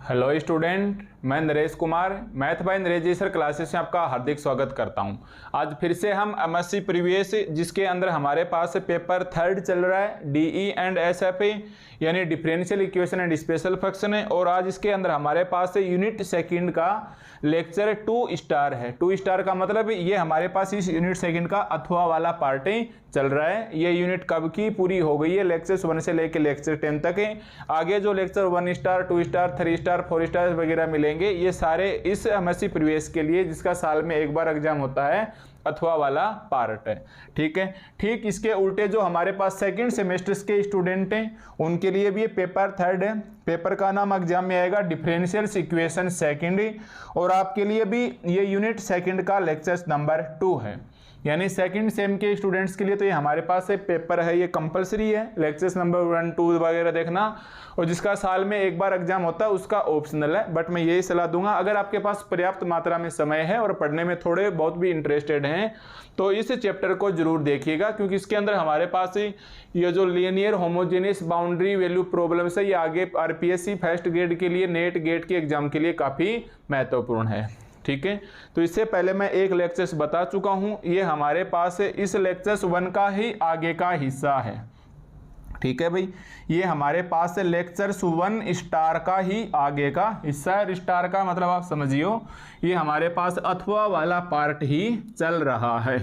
Hello student, मैं Naresh Kumar math by Naresh ji sir classes में आपका हार्दिक स्वागत करता हूं। आज फिर से हम एमएससी प्रीवियस जिसके अंदर हमारे पास पेपर थर्ड चल रहा है डीई एंड एसएफए यानी differential equation and special function है। और आज इसके अंदर हमारे पास यूनिट सेकंड का लेक्चर 2 स्टार है। 2 स्टार का मतलब ये हमारे पास इस यूनिट सेकंड का अथवा वाला पार्ट ही चल रहा है। ये यूनिट कब की पूरी हो गई है, लेक्चर 1 से लेकर लेक्चर 10 तक है। आगे जो lecture 1 star 2 star 3 star 4 star वगैरह मिलेंगे ये सारे इस एमएससी प्रीवियस के लिए जिसका साल में एक बार एग्जाम होता है अथवा वाला पार्ट है। ठीक है, ठीक इसके उल्टे जो हमारे पास सेकंड सेमेस्टर्स के स्टूडेंट हैं उनके लिए भी ये पेपर थर्ड है। पेपर का नाम एग्जाम में आएगा डिफरेंशियल इक्वेशन सेकंड और आपके लिए भी ये यूनिट सेकंड का लेक्चर नंबर 2 है। यानी सेकंड सेम के स्टूडेंट्स के लिए तो ये हमारे पास एक पेपर है, ये कंपलसरी है लेक्चर्स नंबर 1 2 वगैरह देखना। और जिसका साल में एक बार एग्जाम होता है उसका ऑप्शनल है। बट मैं यही सलाह दूंगा, अगर आपके पास पर्याप्त मात्रा में समय है और पढ़ने में थोड़े बहुत भी इंटरेस्टेड हैं तो इस चैप्टर को जरूर देखिएगा, क्योंकि इसके अंदर हमारे पास ये जो linear homogeneous boundary value problems है ये आगे आरपीएससी फर्स्ट ग्रेड के लिए नेट गेट के एग्जाम के लिए काफ़ी महत्वपूर्ण है। ठीक है, तो इससे पहले मैं एक लेक्चर्स बता चुका हूं, ये हमारे पास इस लेक्चर्स 1 का ही आगे का हिस्सा है। ठीक है भाई, ये हमारे पास लेक्चर्स 1 स्टार का ही आगे का हिस्सा है। स्टार का मतलब आप समझियो ये हमारे पास अथवा वाला पार्ट ही चल रहा है।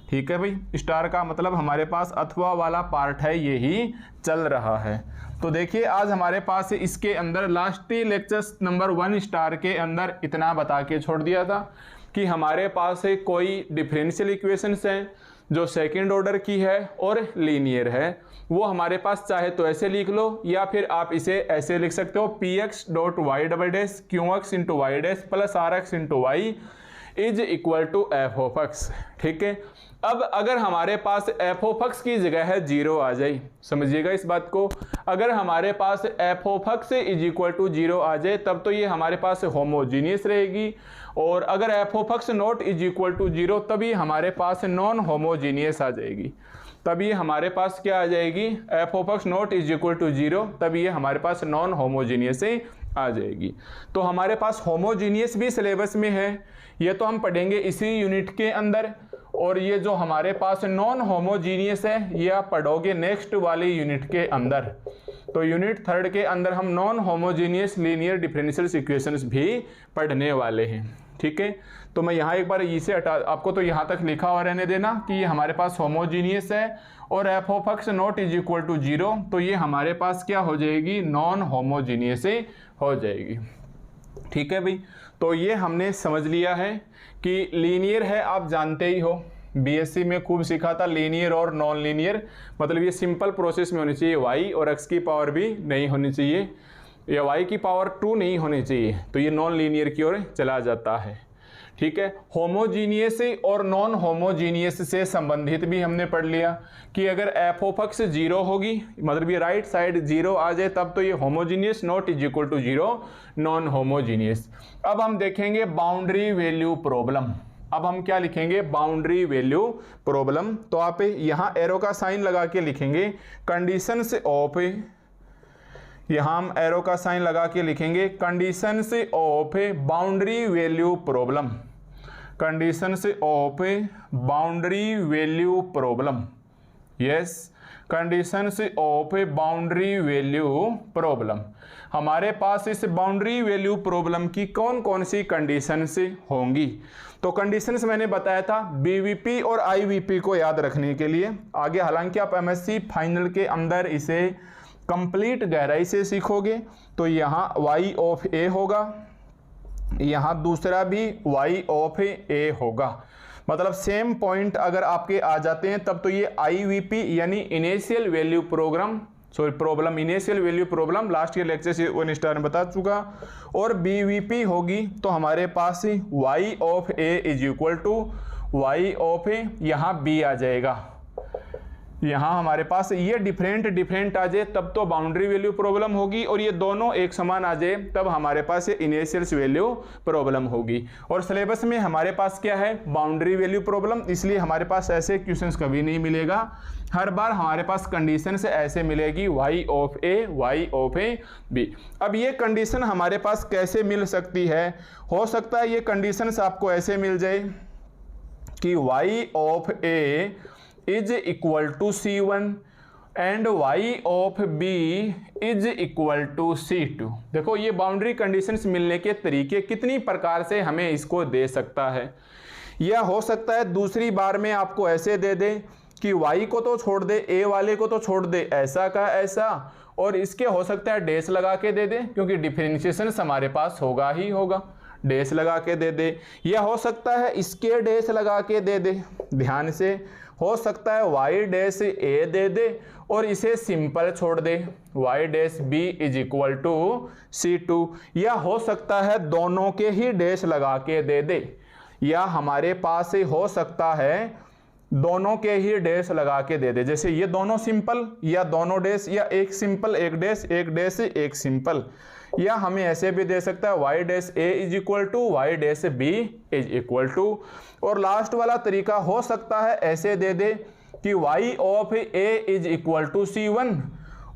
ठीक है भाई, स्टार का मतलब हमारे पास अथवा वाला पार्ट है, ये ही चल रहा है। तो देखिए आज हमारे पास इसके अंदर लास्ट लेक्चर्स नंबर 1 स्टार के अंदर इतना बता के छोड़ दिया था कि हमारे पास कोई डिफरेंशियल इक्वेशंस हैं जो सेकंड ऑर्डर की है और लीनियर है। वो हमारे पास चाहे तो ऐसे लिख लो या फिर आप इसे ऐसे लिख सकते हो px dot Y double dash qx into Y dash plus rx into Y is equal to F of X. ठीक है, अब अगर हमारे पास एफ ऑफ एक्स की जगह है 0 आ जाए, समझिएगा इस बात को। अगर हमारे पास f of x is equal to 0 आ जाए तब तो ये हमारे पास होमोजीनियस रहेगी। और अगर F of X not is equal to 0 तभी हमारे पास नॉन होमोजीनियस आ जाएगी। तब ये हमारे पास क्या आ जाएगी, F of X not is equal to 0, तब ये हमारे पास नॉन होमोजीनियस आ जाएगी। तो हमारे पास होमोजीनियस भी सिलेबस में है, ये तो हम पढ़ेंगे इसी यूनिट के अंदर। और ये जो हमारे पास नॉन होमोजीनियस है ये आप पढ़ोगे नेक्स्ट वाली यूनिट के अंदर। तो यूनिट थर्ड के अंदर हम non homogeneous linear differential equations भी पढ़ने वाले हैं। ठीक है, तो मैं यहाँ एक बार इसे हटा, आपको तो यहाँ तक लिखा हुआ रहने देना कि ये हमारे पास होमोजीनियस है और F of X not is equal to 0, तो ये हमारे पास क्या हो जाएगी, नॉन होमोजीनियस हो जाएगी। ठीक है भाई, तो ये हमने समझ लिया है कि लीनियर है, आप जानते ही हो बीएससी में खूब सीखा था लीनियर और नॉन लीनियर। मतलब ये सिंपल प्रोसेस में होनी चाहिए, वाई और एक्स की पावर भी नहीं होनी चाहिए या वाई की पावर 2 नहीं होनी चाहिए, तो ये नॉन लीनियर की ओर चला जाता है। ठीक है, होमोजीनियस और नॉन होमोजीनियस से संबंधित भी हमने पढ़ लिया कि अगर एफ ऑफ एक्स 0 होगी, मतलब ये राइट साइड 0 आ जाए तब तो ये homogeneous not is equal to 0 non homogeneous. अब हम देखेंगे बाउंड्री वैल्यू प्रॉब्लम। अब हम क्या लिखेंगे, बाउंड्री वैल्यू प्रॉब्लम। तो आप यहाँ एरो का साइन लगा के लिखेंगे कंडीशंस ऑफ, यहाँ हम एरो का साइन लगा के लिखेंगे conditions of boundary value problem, conditions of boundary value problem. Yes, conditions of boundary value problem. हमारे पास इस बाउंड्री वैल्यू प्रॉब्लम की कौन कौन सी कंडीशंस होंगी। तो कंडीशंस मैंने बताया था बीवीपी और आईवीपी को याद रखने के लिए। आगे हालांकि आप एमएससी फाइनल के अंदर इसे कंप्लीट गहराई से सीखोगे। तो यहाँ y ऑफ a होगा, यहाँ दूसरा भी y ऑफ a होगा। मतलब सेम पॉइंट अगर आपके आ जाते हैं तब तो ये IVP यानी initial value problem initial value problem last के लेक्चर से 1 स्टार में बता चुका। और BVP होगी तो हमारे पास y of a is equal to y of a, यहाँ b आ जाएगा। यहाँ हमारे पास ये डिफरेंट आ जाए तब तो बाउंड्री वैल्यू प्रॉब्लम होगी, और ये दोनों एक समान आ जाए तब हमारे पास ये इनिशियल वैल्यू प्रॉब्लम होगी। और सिलेबस में हमारे पास क्या है, बाउंड्री वैल्यू प्रॉब्लम, इसलिए हमारे पास ऐसे क्वेश्चंस कभी नहीं मिलेगा। हर बार हमारे पास कंडीशन से ऐसे मिलेगी y ऑफ a b। अब ये कंडीशन हमारे पास कैसे मिल सकती है, हो सकता है ये कंडीशंस आपको ऐसे मिल जाए कि y of a is equal to C1 and y of b is equal to C2। देखो ये बाउंड्री कंडीशंस मिलने के तरीके कितनी प्रकार से हमें इसको दे सकता है। यह हो सकता है दूसरी बार में आपको ऐसे दे दे कि y को तो छोड़ दे, a वाले को तो छोड़ दे, ऐसा का ऐसा, और इसके हो सकता है डैश लगा के दे दे, क्योंकि डिफरेंशिएशन हमारे पास होगा ही होगा, डैश लगा के दे दे। या हो सकता है इसके डैश लगा के दे दे, ध्यान से, हो सकता है y डैश a दे दे और इसे सिंपल छोड़ दे, y dash b is equal to C2। या हो सकता है दोनों के ही डैश लगा के दे दे, या हमारे पास हो सकता है दोनों के ही डैश लगा के दे दे, जैसे ये दोनों सिंपल या दोनों डैश, या एक सिंपल एक डैश एक सिंपल। या हमें ऐसे भी दे सकता है y dash a is equal to y dash b is equal to. और लास्ट वाला तरीका हो सकता है ऐसे दे दे कि y of a is equal to C1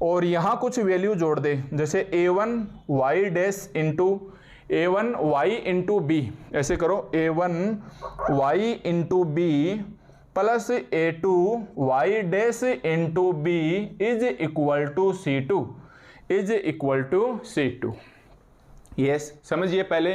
और यहाँ कुछ वैल्यू जोड़ दे, जैसे a1 y dash into a1 y into b, ऐसे करो a1 y into b plus a2 y dash into b is equal to C2 is equal to C2। Yes, समझिए पहले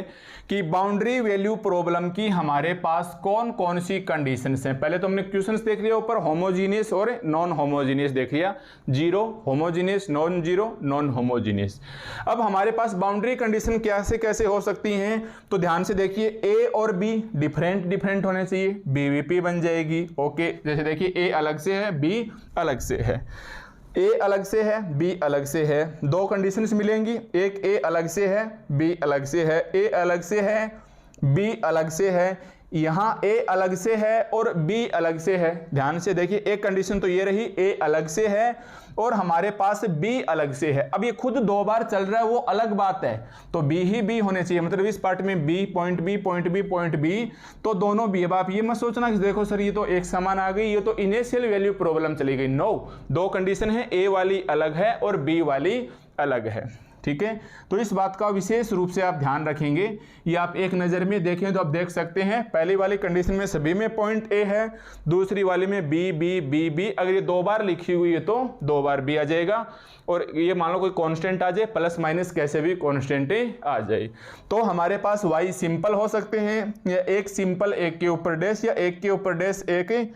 कि बाउंड्री वैल्यू प्रॉब्लम की हमारे पास कौन कौन सी कंडीशंस हैं। पहले तो हमने क्वेश्चंस देख लिया, ऊपर होमोजीनियस और नॉन होमोजीनियस देख लिया, zero homogeneous, non zero non homogeneous. अब हमारे पास बाउंड्री कंडीशन कैसे कैसे हो सकती हैं, तो ध्यान से देखिए, a और b डिफरेंट होने चाहिए, BVP बन जाएगी। ओके, जैसे देखिए a अलग से है, b अलग से है, a अलग से है, b अलग से है, दो कंडीशंस मिलेंगी, एक a अलग से है, b अलग से है, a अलग से है, b अलग से है, यहाँ a अलग से है और b अलग से है। ध्यान से देखिए, एक कंडीशन तो ये रही, a अलग से है और हमारे पास b अलग से है। अब ये खुद दो बार चल रहा है वो अलग बात है, तो b ही b होने चाहिए, मतलब इस पार्ट में b पॉइंट b, तो दोनों b। अब आप ये मत सोचना कि देखो सर ये तो एक समान आ गई, ये तो इनिशियल वैल्यू प्रॉब्लम चली गई। नो, दो कंडीशन है, a वाली अलग है और b वाली अलग है। ठीक है, तो इस बात का विशेष रूप से आप ध्यान रखेंगे। ये आप एक नज़र में देखें तो आप देख सकते हैं, पहली वाली कंडीशन में सभी में पॉइंट A है, दूसरी वाली में B। अगर ये दो बार लिखी हुई है तो दो बार B आ जाएगा, और ये मान लो कोई कांस्टेंट आ जाए, प्लस माइनस कैसे भी कांस्टेंट आ जाए, तो हमारे पास y सिंपल हो सकते हैं, या एक सिंपल एक के ऊपर डैश, या एक के ऊपर डैश एक,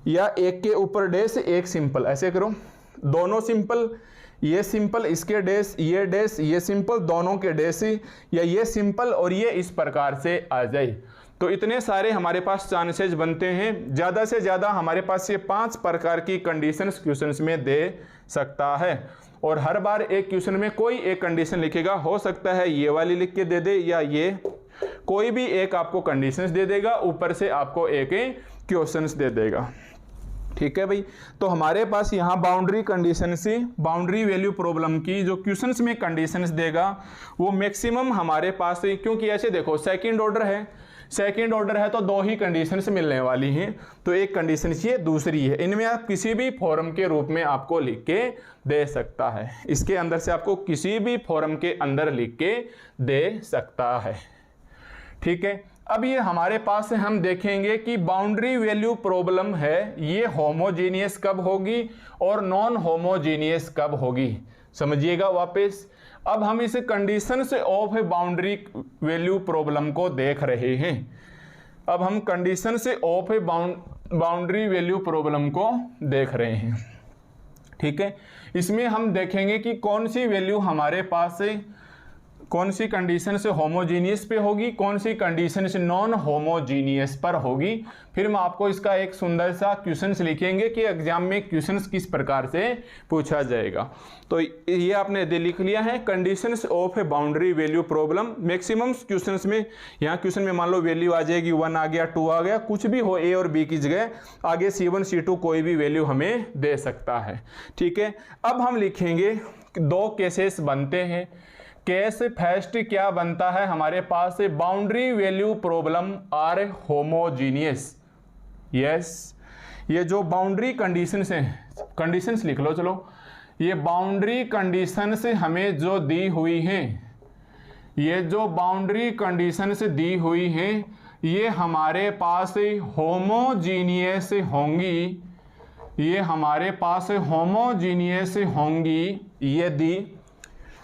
या एक के ऊपर डैश एक सिंपल। ऐसे करो, दोनों सिंपल, ये सिंपल इसके डैश, ये सिंपल दोनों के डैश, या ये सिंपल और ये इस प्रकार से आ जाए। तो इतने सारे हमारे पास चांसेस बनते हैं, ज़्यादा से ज़्यादा हमारे पास ये 5 प्रकार की कंडीशंस क्वेश्चंस में दे सकता है, और हर बार एक क्वेश्चन में कोई एक कंडीशन लिखेगा, हो सकता है ये वाली लिख के दे दे, या ये कोई भी एक आपको कंडीशंस दे देगा, ऊपर से आपको एक क्वेश्चंस दे देगा। ठीक है भाई, तो हमारे पास यहाँ बाउंड्री कंडीशन से बाउंड्री वैल्यू प्रॉब्लम की जो क्वेश्चंस में कंडीशंस देगा वो मैक्सिमम हमारे पास, क्योंकि ऐसे देखो सेकंड ऑर्डर है तो दो ही कंडीशंस मिलने वाली हैं, तो एक कंडीशन ये, दूसरी है, इनमें आप किसी भी फॉर्म के रूप में आपको लिख के दे सकता है, इसके अंदर से आपको किसी भी फॉर्म के अंदर लिख के दे सकता है। ठीक है, अब ये हमारे पास हम देखेंगे कि बाउंड्री वैल्यू प्रॉब्लम है, ये होमोजीनियस कब होगी और नॉन होमोजीनियस कब होगी, समझिएगा वापस। अब हम इस कंडीशन से ऑफ बाउंड्री वैल्यू प्रॉब्लम को देख रहे हैं। अब हम कंडीशन से ऑफ बाउंड्री वैल्यू प्रॉब्लम को देख रहे हैं। ठीक है, इसमें हम देखेंगे कि कौन सी वैल्यू हमारे पास कौन सी कंडीशन से होमोजीनियस पे होगी, कौन सी कंडीशन से नॉन होमोजीनियस पर होगी। फिर हम आपको इसका एक सुंदर सा क्वेश्चंस लिखेंगे कि एग्जाम में क्वेश्चंस किस प्रकार से पूछा जाएगा। तो ये आपने लिख लिया है conditions of A boundary value problem. Maximum questions में, यहाँ क्वेश्चन में मान लो वैल्यू आ जाएगी 1 आ गया, 2 आ गया, कुछ भी हो ए और बी की जगह आगे C1 C2 कोई भी वैल्यू हमें दे सकता है। ठीक है, अब हम लिखेंगे 2 केसेस बनते हैं। केस फर्स्ट क्या बनता है हमारे पास, boundary value problem are homogeneous. Yes, ये जो बाउंड्री कंडीशंस हैं, कंडीशंस लिख लो चलो, ये बाउंड्री कंडीशंस हमें जो दी हुई हैं, ये जो बाउंड्री कंडीशंस दी हुई हैं ये हमारे पास होमोजीनियस होंगी, ये हमारे पास होमोजीनियस होंगी यदि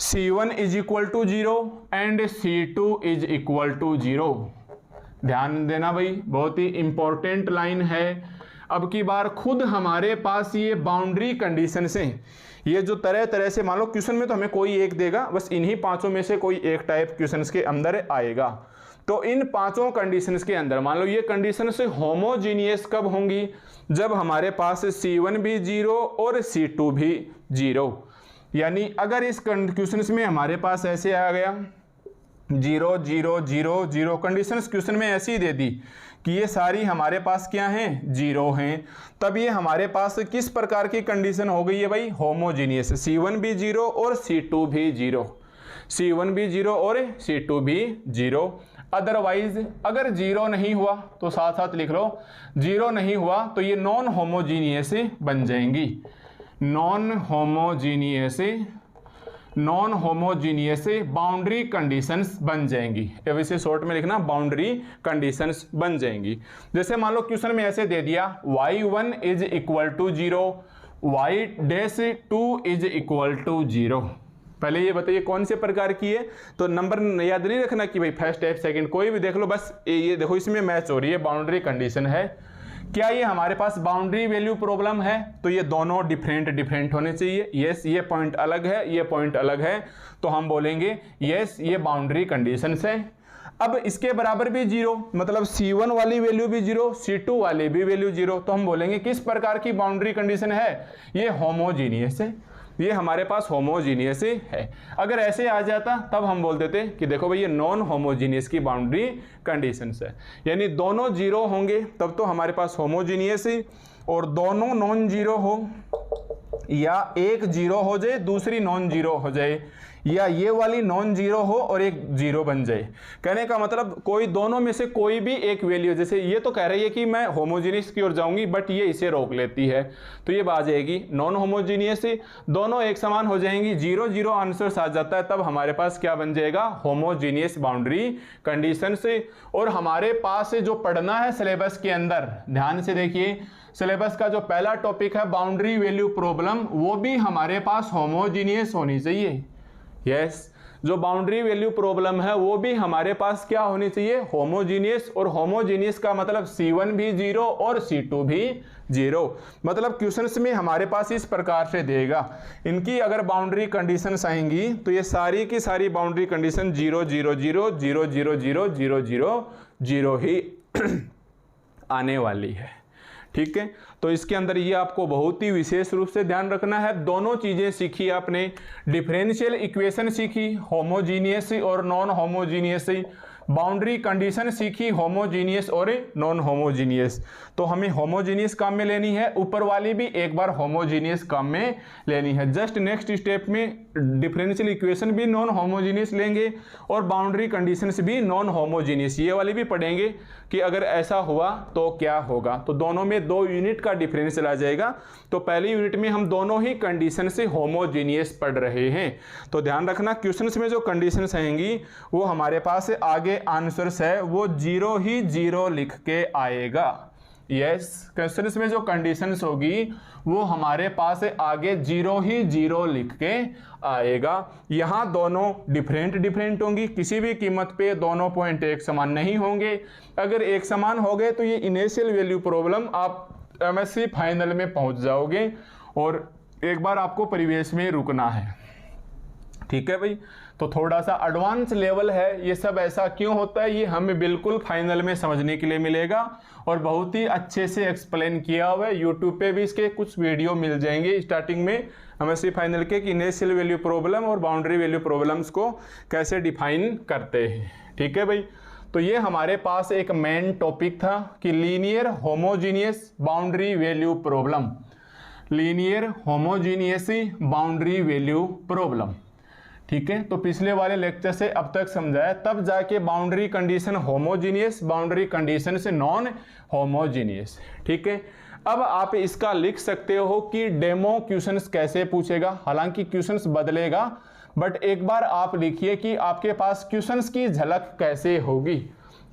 C1 is equal to 0 and C2 is equal to 0। ध्यान देना भाई, बहुत ही इंपॉर्टेंट लाइन है। अब की बार खुद हमारे पास ये बाउंड्री कंडीशंस हैं, ये जो तरह तरह से, मान लो क्वेश्चन में तो हमें कोई एक देगा, बस इन्हीं पांचों में से कोई एक टाइप क्वेश्चंस के अंदर आएगा। तो इन पांचों कंडीशंस के अंदर मान लो ये कंडीशंस होमोजीनियस कब होंगी, जब हमारे पास C1 भी 0 और C2 भी 0। यानी अगर इस क्वेश्चंस में हमारे पास ऐसे आ गया 0 0 0 0, कंडीशंस क्वेश्चन में ऐसी दे दी कि ये सारी हमारे पास क्या हैं, 0 हैं, तब ये हमारे पास किस प्रकार की कंडीशन हो गई है भाई, होमोजीनियस। C1 भी 0 और C2 भी 0, C1 भी 0 और C2 भी 0। अदरवाइज अगर 0 नहीं हुआ तो साथ साथ लिख लो, 0 नहीं हुआ तो ये नॉन होमोजीनियस बन जाएंगी, नॉन होमोजीनियस बाउंड्री कंडीशंस बन जाएंगी। अब इसे शॉर्ट में लिखना, बाउंड्री कंडीशंस बन जाएंगी। जैसे मान लो क्वेश्चन में ऐसे दे दिया y1 is equal to 0, y-2 is equal to 0। पहले ये बताइए कौन से प्रकार की है, तो नंबर याद नहीं रखना कि भाई फर्स्ट टाइप सेकंड, कोई भी देख लो, बस ये देखो इसमें मैच हो रही है, बाउंड्री कंडीशन है। क्या ये हमारे पास बाउंड्री वैल्यू प्रॉब्लम है, तो ये दोनों डिफरेंट होने चाहिए। यस, ये पॉइंट अलग है, ये पॉइंट अलग है, तो हम बोलेंगे यस ये बाउंड्री कंडीशंस है। अब इसके बराबर भी 0, मतलब C1 वाली वैल्यू भी 0, C2 वाली भी वैल्यू 0, तो हम बोलेंगे किस प्रकार की बाउंड्री कंडीशन है, ये होमोजीनियस है, ये हमारे पास होमोजीनियस है। अगर ऐसे आ जाता तब हम बोल देते कि देखो भाई ये नॉन होमोजीनियस की बाउंड्री कंडीशंस है, यानी दोनों 0 होंगे तब तो हमारे पास होमोजीनियस है, और दोनों नॉन 0 हो, या एक 0 हो जाए दूसरी नॉन 0 हो जाए, या ये वाली नॉन 0 हो और एक 0 बन जाए। कहने का मतलब कोई दोनों में से कोई भी एक वैल्यू, जैसे ये तो कह रही है कि मैं होमोजीनियस की ओर जाऊंगी बट ये इसे रोक लेती है, तो ये आ जाएगी नॉन होमोजीनियस। दोनों एक समान हो जाएंगी, 0 0 आंसर आ जाता है, तब हमारे पास क्या बन जाएगा, होमोजीनियस बाउंड्री कंडीशन से। और हमारे पास जो पढ़ना है सिलेबस के अंदर, ध्यान से देखिए, सिलेबस का जो पहला टॉपिक है बाउंड्री वैल्यू प्रॉब्लम, वो भी हमारे पास होमोजीनियस होनी चाहिए। यस, जो बाउंड्री वैल्यू प्रॉब्लम है वो भी हमारे पास क्या होनी चाहिए, होमोजीनियस। और होमोजीनियस का मतलब C1 भी 0 और C2 भी 0। मतलब क्वेश्चंस में हमारे पास इस प्रकार से देगा, इनकी अगर बाउंड्री कंडीशंस आएंगी तो ये सारी की सारी बाउंड्री कंडीशन 0 0 0 0 0 0 0 0 0 ही आने वाली है। ठीक है, तो इसके अंदर ये आपको बहुत ही विशेष रूप से ध्यान रखना है। दोनों चीजें सीखी आपने, डिफरेंशियल इक्वेशन सीखी होमोजीनियस और नॉन होमोजीनियस, बाउंड्री कंडीशन सीखी होमोजीनियस और नॉन होमोजीनियस। तो हमें होमोजीनियस काम में लेनी है, ऊपर वाली भी एक बार होमोजीनियस काम में लेनी है। जस्ट नेक्स्ट स्टेप में डिफरेंशियल इक्वेशन भी नॉन होमोजीनियस लेंगे और बाउंड्री कंडीशंस भी नॉन होमोजीनियस, ये वाली भी पढ़ेंगे कि अगर ऐसा हुआ तो क्या होगा। तो दोनों में 2 यूनिट का डिफरेंशियल आ जाएगा। तो पहली यूनिट में हम दोनों ही कंडीशन से होमोजीनियस पढ़ रहे हैं। तो ध्यान रखना क्वेश्चंस में जो कंडीशंस आएंगी वो हमारे पास आगे आंसर्स है वो 0 ही 0 लिख के आएगा। यस, क्वेश्चंस में जो कंडीशंस होगी वो हमारे पास आगे 0 ही 0 लिख के आएगा। यहाँ दोनों डिफरेंट होंगी, किसी भी कीमत पे दोनों पॉइंट एक समान नहीं होंगे। अगर एक समान हो गए तो ये इनिशियल वैल्यू प्रॉब्लम आप MSc फाइनल में पहुंच जाओगे और एक बार आपको परिवेश में रुकना है। ठीक है भाई, तो थोड़ा सा एडवांस लेवल है। ये सब ऐसा क्यों होता है ये हमें बिल्कुल फाइनल में समझने के लिए मिलेगा और बहुत ही अच्छे से एक्सप्लेन किया हुआ है। यूट्यूब पे भी इसके कुछ वीडियो मिल जाएंगे स्टार्टिंग में एमएससी फाइनल के कि इनिशियल वैल्यू प्रॉब्लम और बाउंड्री वैल्यू प्रॉब्लम्स को कैसे डिफाइन करते हैं। ठीक है भाई, तो ये हमारे पास एक मेन टॉपिक था कि linear homogeneous boundary value problem, linear homogeneous boundary value problem. ठीक है, तो पिछले वाले लेक्चर से अब तक समझाया, तब जाके boundary condition homogeneous, boundary condition से नॉन होमोजीनियस। ठीक है, अब आप इसका लिख सकते हो कि डेमो क्वेश्चंस कैसे पूछेगा, हालांकि क्वेश्चंस बदलेगा, बट एक बार आप लिखिए कि आपके पास क्वेश्चंस की झलक कैसे होगी।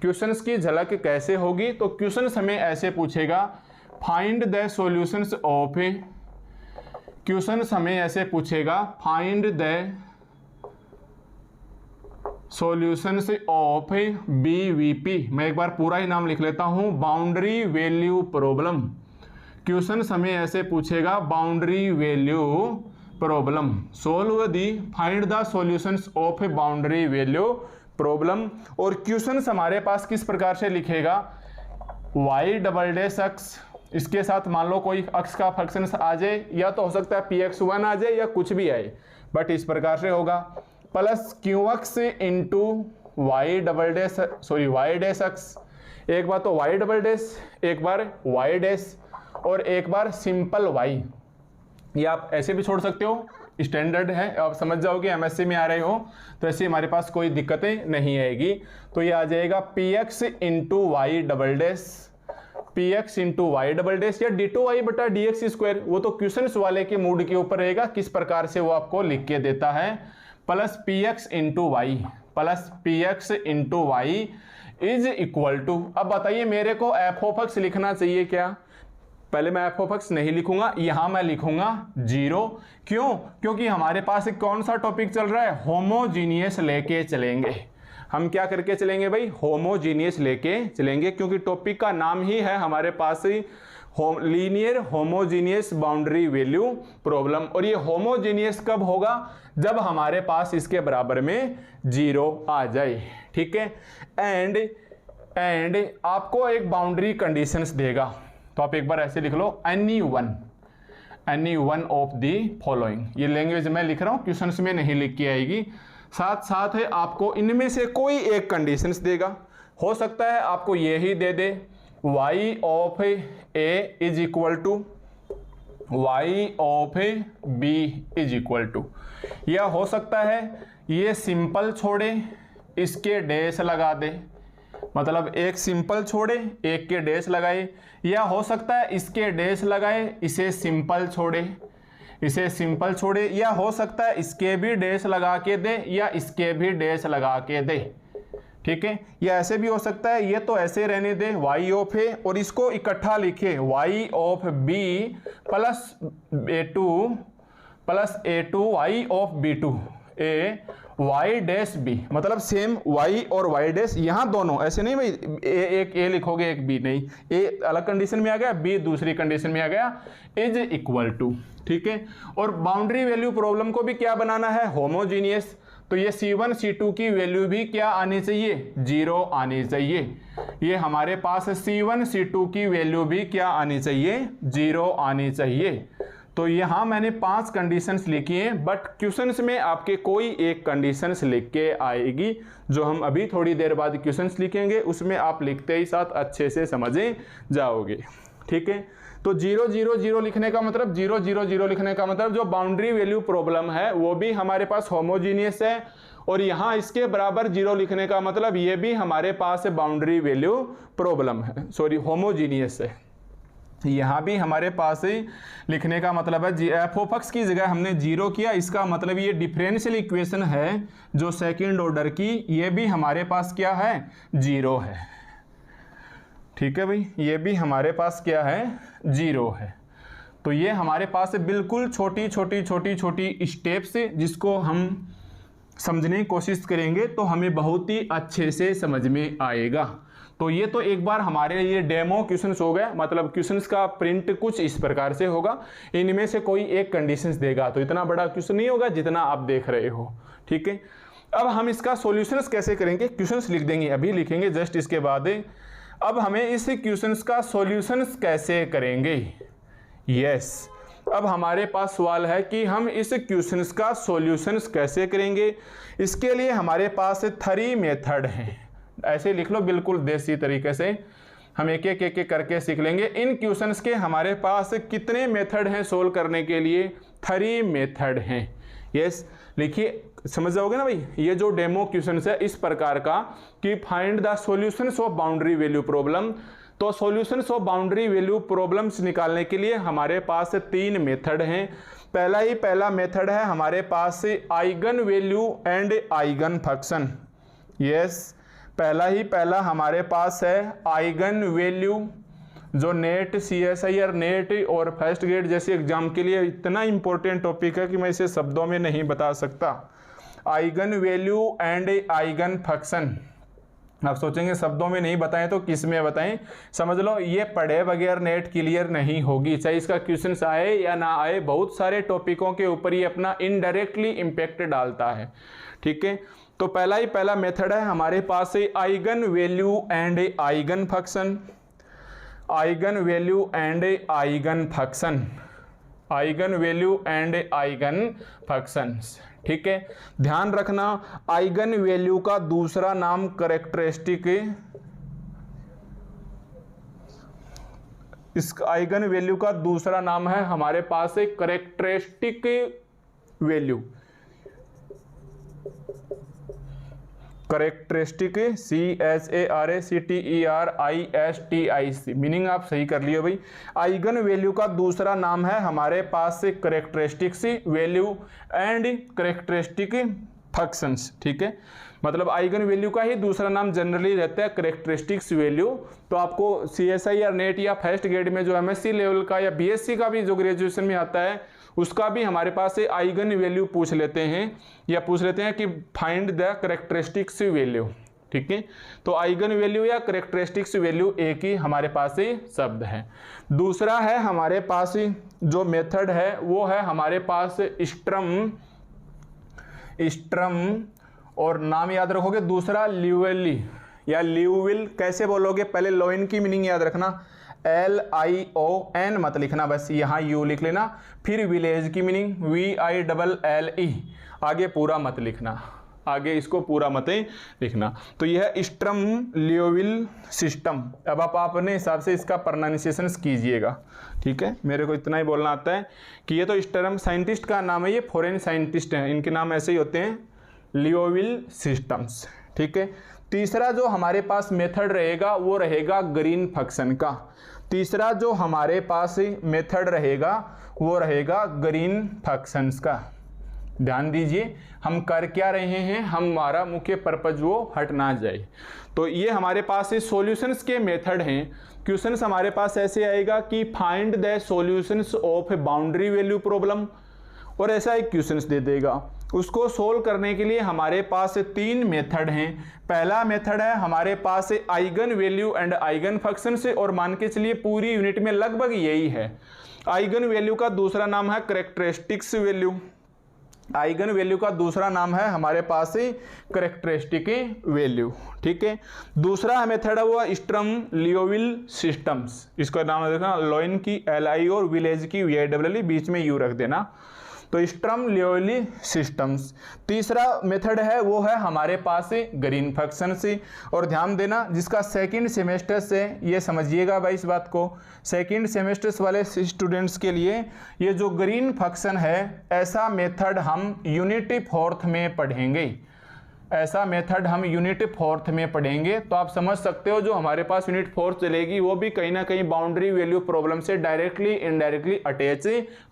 क्वेश्चंस की झलक कैसे होगी, तो क्वेश्चंस हमें ऐसे पूछेगा, find the solutions of, questions हमें ऐसे पूछेगा, find the solutions of BVP. मैं एक बार पूरा ही नाम लिख लेता हूं, बाउंड्री वैल्यू प्रॉब्लम। क्वेश्चन हमें ऐसे पूछेगा, boundary value problem, solve the, find the solutions of boundary value problem. और क्वेश्चन हमारे पास किस प्रकार से लिखेगा, y डबल डैश अक्स, इसके साथ मान लो कोई अक्स का फंक्शन आ जाए, या तो हो सकता है px1 आ जाए या कुछ भी आए, बट इस प्रकार से होगा, plus qx into Y double dash, sorry y dash x, एक बार तो y डबल डैश, एक बार y डैश और एक बार सिंपल y। ये आप ऐसे भी छोड़ सकते हो, स्टैंडर्ड है, आप समझ जाओगे एमएससी में आ रहे हो तो ऐसे हमारे पास कोई दिक्कतें नहीं आएगी। तो ये आ जाएगा px into Y double dash, px into Y double dash या d2y बटा dx स्क्वायर, वो तो क्वेश्चंस वाले के मूड के ऊपर रहेगा किस प्रकार से वो आपको लिख के देता है, plus px into Y, plus px into Y is equal to, अब बताइए मेरे को एफ ऑफ एक्स लिखना चाहिए क्या, पहले मैं एफ ऑफ एक्स नहीं लिखूंगा, यहां मैं लिखूंगा 0। क्यों, क्योंकि हमारे पास एक कौन सा टॉपिक चल रहा है, होमोजीनियस लेके चलेंगे। हम क्या करके चलेंगे भाई, होमोजीनियस लेके चलेंगे, क्योंकि टॉपिक का नाम ही है हमारे पास linear homogeneous boundary value problem. और ये होमोजीनियस कब होगा, जब हमारे पास इसके बराबर में 0 आ जाए। ठीक है, एंड आपको एक बाउंड्री कंडीशंस देगा, तो आप एक बार ऐसे लिख लो, any one of the following. ये लैंग्वेज मैं लिख रहा हूं, क्वेश्चंस में नहीं लिख के आएगी, साथ साथ है आपको इनमें से कोई एक कंडीशंस देगा। हो सकता है आपको ये ही दे दे, y of a is equal to y of b is equal to, या हो सकता है ये सिंपल छोड़े इसके डैश लगा दे, मतलब एक सिंपल छोड़े एक के डैश लगाए, या हो सकता है इसके डैश लगाए इसे सिंपल छोड़े, या हो सकता है इसके भी डैश लगा के दे या इसके भी डैश लगा के दे। ठीक है, या ऐसे भी हो सकता है, ये तो ऐसे रहने दे y ऑफ ए और इसको इकट्ठा लिखे y of b plus a2 y of b2 A y dash b, मतलब सेम y और y डैश, यहाँ दोनों ऐसे नहीं भाई, एक a लिखोगे एक b नहीं, a अलग कंडीशन में आ गया, b दूसरी कंडीशन में आ गया, इज इक्वल टू। ठीक है, और बाउंड्री वैल्यू प्रॉब्लम को भी क्या बनाना है, होमोजीनियस, तो ये C1 C2 की वैल्यू भी क्या आनी चाहिए, 0 आनी चाहिए। ये हमारे पास C1 C2 की वैल्यू भी क्या आनी चाहिए, 0 आनी चाहिए। तो यहाँ मैंने 5 कंडीशंस लिखी हैं, बट क्वेश्चंस में आपके कोई एक कंडीशंस लिख के आएगी, जो हम अभी थोड़ी देर बाद क्वेश्चंस लिखेंगे, उसमें आप लिखते ही साथ अच्छे से समझे जाओगे। ठीक है, तो 0 0 0 लिखने का मतलब 0 0 0 लिखने का मतलब जो बाउंड्री वैल्यू प्रॉब्लम है वो भी हमारे पास होमोजीनियस है, और यहाँ इसके बराबर 0 लिखने का मतलब ये भी हमारे पास बाउंड्री वैल्यू प्रॉब्लम है, सॉरी होमोजीनियस है। यहाँ भी हमारे पास लिखने का मतलब है एफ ऑफ एक्स की जगह हमने 0 किया, इसका मतलब ये डिफरेंशियल इक्वेशन है जो सेकंड ऑर्डर की, ये भी हमारे पास क्या है, 0 है। ठीक है भाई, ये भी हमारे पास क्या है, 0 है। तो ये हमारे पास बिल्कुल छोटी छोटी स्टेप्स जिसको हम समझने की कोशिश करेंगे तो हमें बहुत ही अच्छे से समझ में आएगा। तो ये तो एक बार हमारे लिए डेमो क्वेश्चंस हो गया, मतलब क्वेश्चंस का प्रिंट कुछ इस प्रकार से होगा, इनमें से कोई एक कंडीशंस देगा, तो इतना बड़ा क्वेश्चन नहीं होगा जितना आप देख रहे हो। ठीक है, अब हम इसका सॉल्यूशंस कैसे करेंगे, क्वेश्चंस लिख देंगे, अभी लिखेंगे जस्ट इसके बाद। अब हमें इस क्वेश्चंस का सॉल्यूशंस कैसे करेंगे। यस, अब हमारे पास सवाल है कि हम इस क्वेश्चंस का सॉल्यूशंस कैसे करेंगे। इसके लिए हमारे पास 3 मेथड हैं, ऐसे लिख लो बिल्कुल देसी तरीके से, हम एक एक करके सीख लेंगे। इन क्वेश्चंस के हमारे पास कितने मेथड हैं सोल्व करने के लिए, 3 मेथड हैं। यस, लिखिए, समझ जाओगे ना भाई। ये जो डेमो क्वेश्चन है इस प्रकार का कि find the solutions of boundary value problem, तो solutions of boundary value problems निकालने के लिए हमारे पास 3 मेथड हैं। पहला मेथड है हमारे पास eigenvalue and eigenfunction. Yes, पहला हमारे पास है आइगन वैल्यू, जो नेट CSIR नेट और फर्स्ट ग्रेड जैसे एग्जाम के लिए इतना इंपॉर्टेंट टॉपिक है कि मैं इसे शब्दों में नहीं बता सकता। Eigen value and eigen function, आप सोचेंगे शब्दों में नहीं बताएं तो किस में बताएं, समझ लो ये पढ़े बगैर नेट क्लियर नहीं होगी, चाहे इसका क्वेश्चन आए या ना आए। बहुत सारे टॉपिकों के ऊपर ये अपना इनडायरेक्टली इम्पैक्ट डालता है। ठीक है, तो पहला मेथड है हमारे पास eigenvalue and eigenfunction. Eigenvalue and eigenfunction, eigenvalue and eigenfunctions. ठीक है, ध्यान रखना आइगन वैल्यू का दूसरा नाम कैरेक्टरिस्टिक, इस आइगन वैल्यू का दूसरा नाम है हमारे पास characteristic value. Characteristic CHARACTERISTIC, meaning आप सही कर लियो भाई। आइगन वैल्यू का दूसरा नाम है हमारे पास characteristics value and characteristic functions. ठीक है, मतलब आइगन वैल्यू का ही दूसरा नाम जनरली रहता है कैरेक्टरिस्टिक्स वैल्यू। तो आपको CSIR नेट या फर्स्ट ग्रेड में जो MSc लेवल का या BSc का भी जो ग्रेजुएशन में आता है उसका भी हमारे पास आइगन वैल्यू पूछ लेते हैं, या पूछ लेते हैं कि फाइंड द कैरेक्टरिस्टिक्स वैल्यू। ठीक है, तो आइगन वैल्यू या कैरेक्टरिस्टिक्स वैल्यू एक ही हमारे पास शब्द है। दूसरा है हमारे पास जो मेथड है वो है हमारे पास स्ट्रम, और नाम याद रखोगे दूसरा ल्यूवेली या ल्यूविल। कैसे बोलोगे, पहले लोइन की मीनिंग याद रखना, LION मत लिखना, बस यहाँ U लिख लेना। फिर विलेज की मीनिंग VILLE, आगे पूरा मत लिखना, आगे इसको पूरा मत लिखना। तो यह स्ट्रम ल्यूविल सिस्टम। अब आप अपने हिसाब से इसका प्रोनाउंसिएशन कीजिएगा। ठीक है, मेरे को इतना ही बोलना आता है कि ये तो स्ट्रम साइंटिस्ट का नाम है, ये फॉरेन साइंटिस्ट हैं, इनके नाम ऐसे ही होते हैं, ल्यूविल सिस्टम्स। ठीक है, तीसरा जो हमारे पास मेथड रहेगा वो रहेगा ग्रीन फंक्शन का। तीसरा जो हमारे पास मेथड रहेगा वो रहेगा ग्रीन फंक्शंस का। ध्यान दीजिए हम कर क्या रहे हैं, हमारा मुख्य पर्पज वो हट ना जाए। तो ये हमारे पास सॉल्यूशंस के मेथड हैं। क्वेश्चंस हमारे पास ऐसे आएगा कि find the solutions of boundary value problem, और ऐसा एक क्वेश्चंस दे देगा। उसको सोल्व करने के लिए हमारे पास 3 मेथड हैं। पहला मेथड है हमारे पास eigenvalue and eigenfunction से, और मान के चलिए पूरी यूनिट में लगभग यही है। आइगन वैल्यू का दूसरा नाम है कैरेक्टरिस्टिक्स वैल्यू। आइगन वैल्यू का दूसरा नाम है हमारे पास कैरेक्टरिस्टिक वैल्यू। ठीक है, दूसरा मेथड है वो स्ट्रम लियोविल सिस्टम्स। इसका नाम देखना, लोइन की LI और विलेज की VILLE, बीच में U रख देना। तो स्ट्रम लियोविल सिस्टम्स। तीसरा मेथड है वो है हमारे पास ग्रीन फंक्शन से, और ध्यान देना जिसका सेकंड सेमेस्टर से, ये समझिएगा भाई इस बात को, सेकंड सेमेस्टर्स वाले स्टूडेंट्स के लिए ये जो ग्रीन फंक्शन है, ऐसा मेथड हम यूनिट 4th में पढ़ेंगे। ऐसा मेथड हम यूनिट 4th में पढ़ेंगे। तो आप समझ सकते हो जो हमारे पास यूनिट 4 चलेगी वो भी कहीं ना कहीं बाउंड्री वैल्यू प्रॉब्लम से डायरेक्टली इनडायरेक्टली अटैच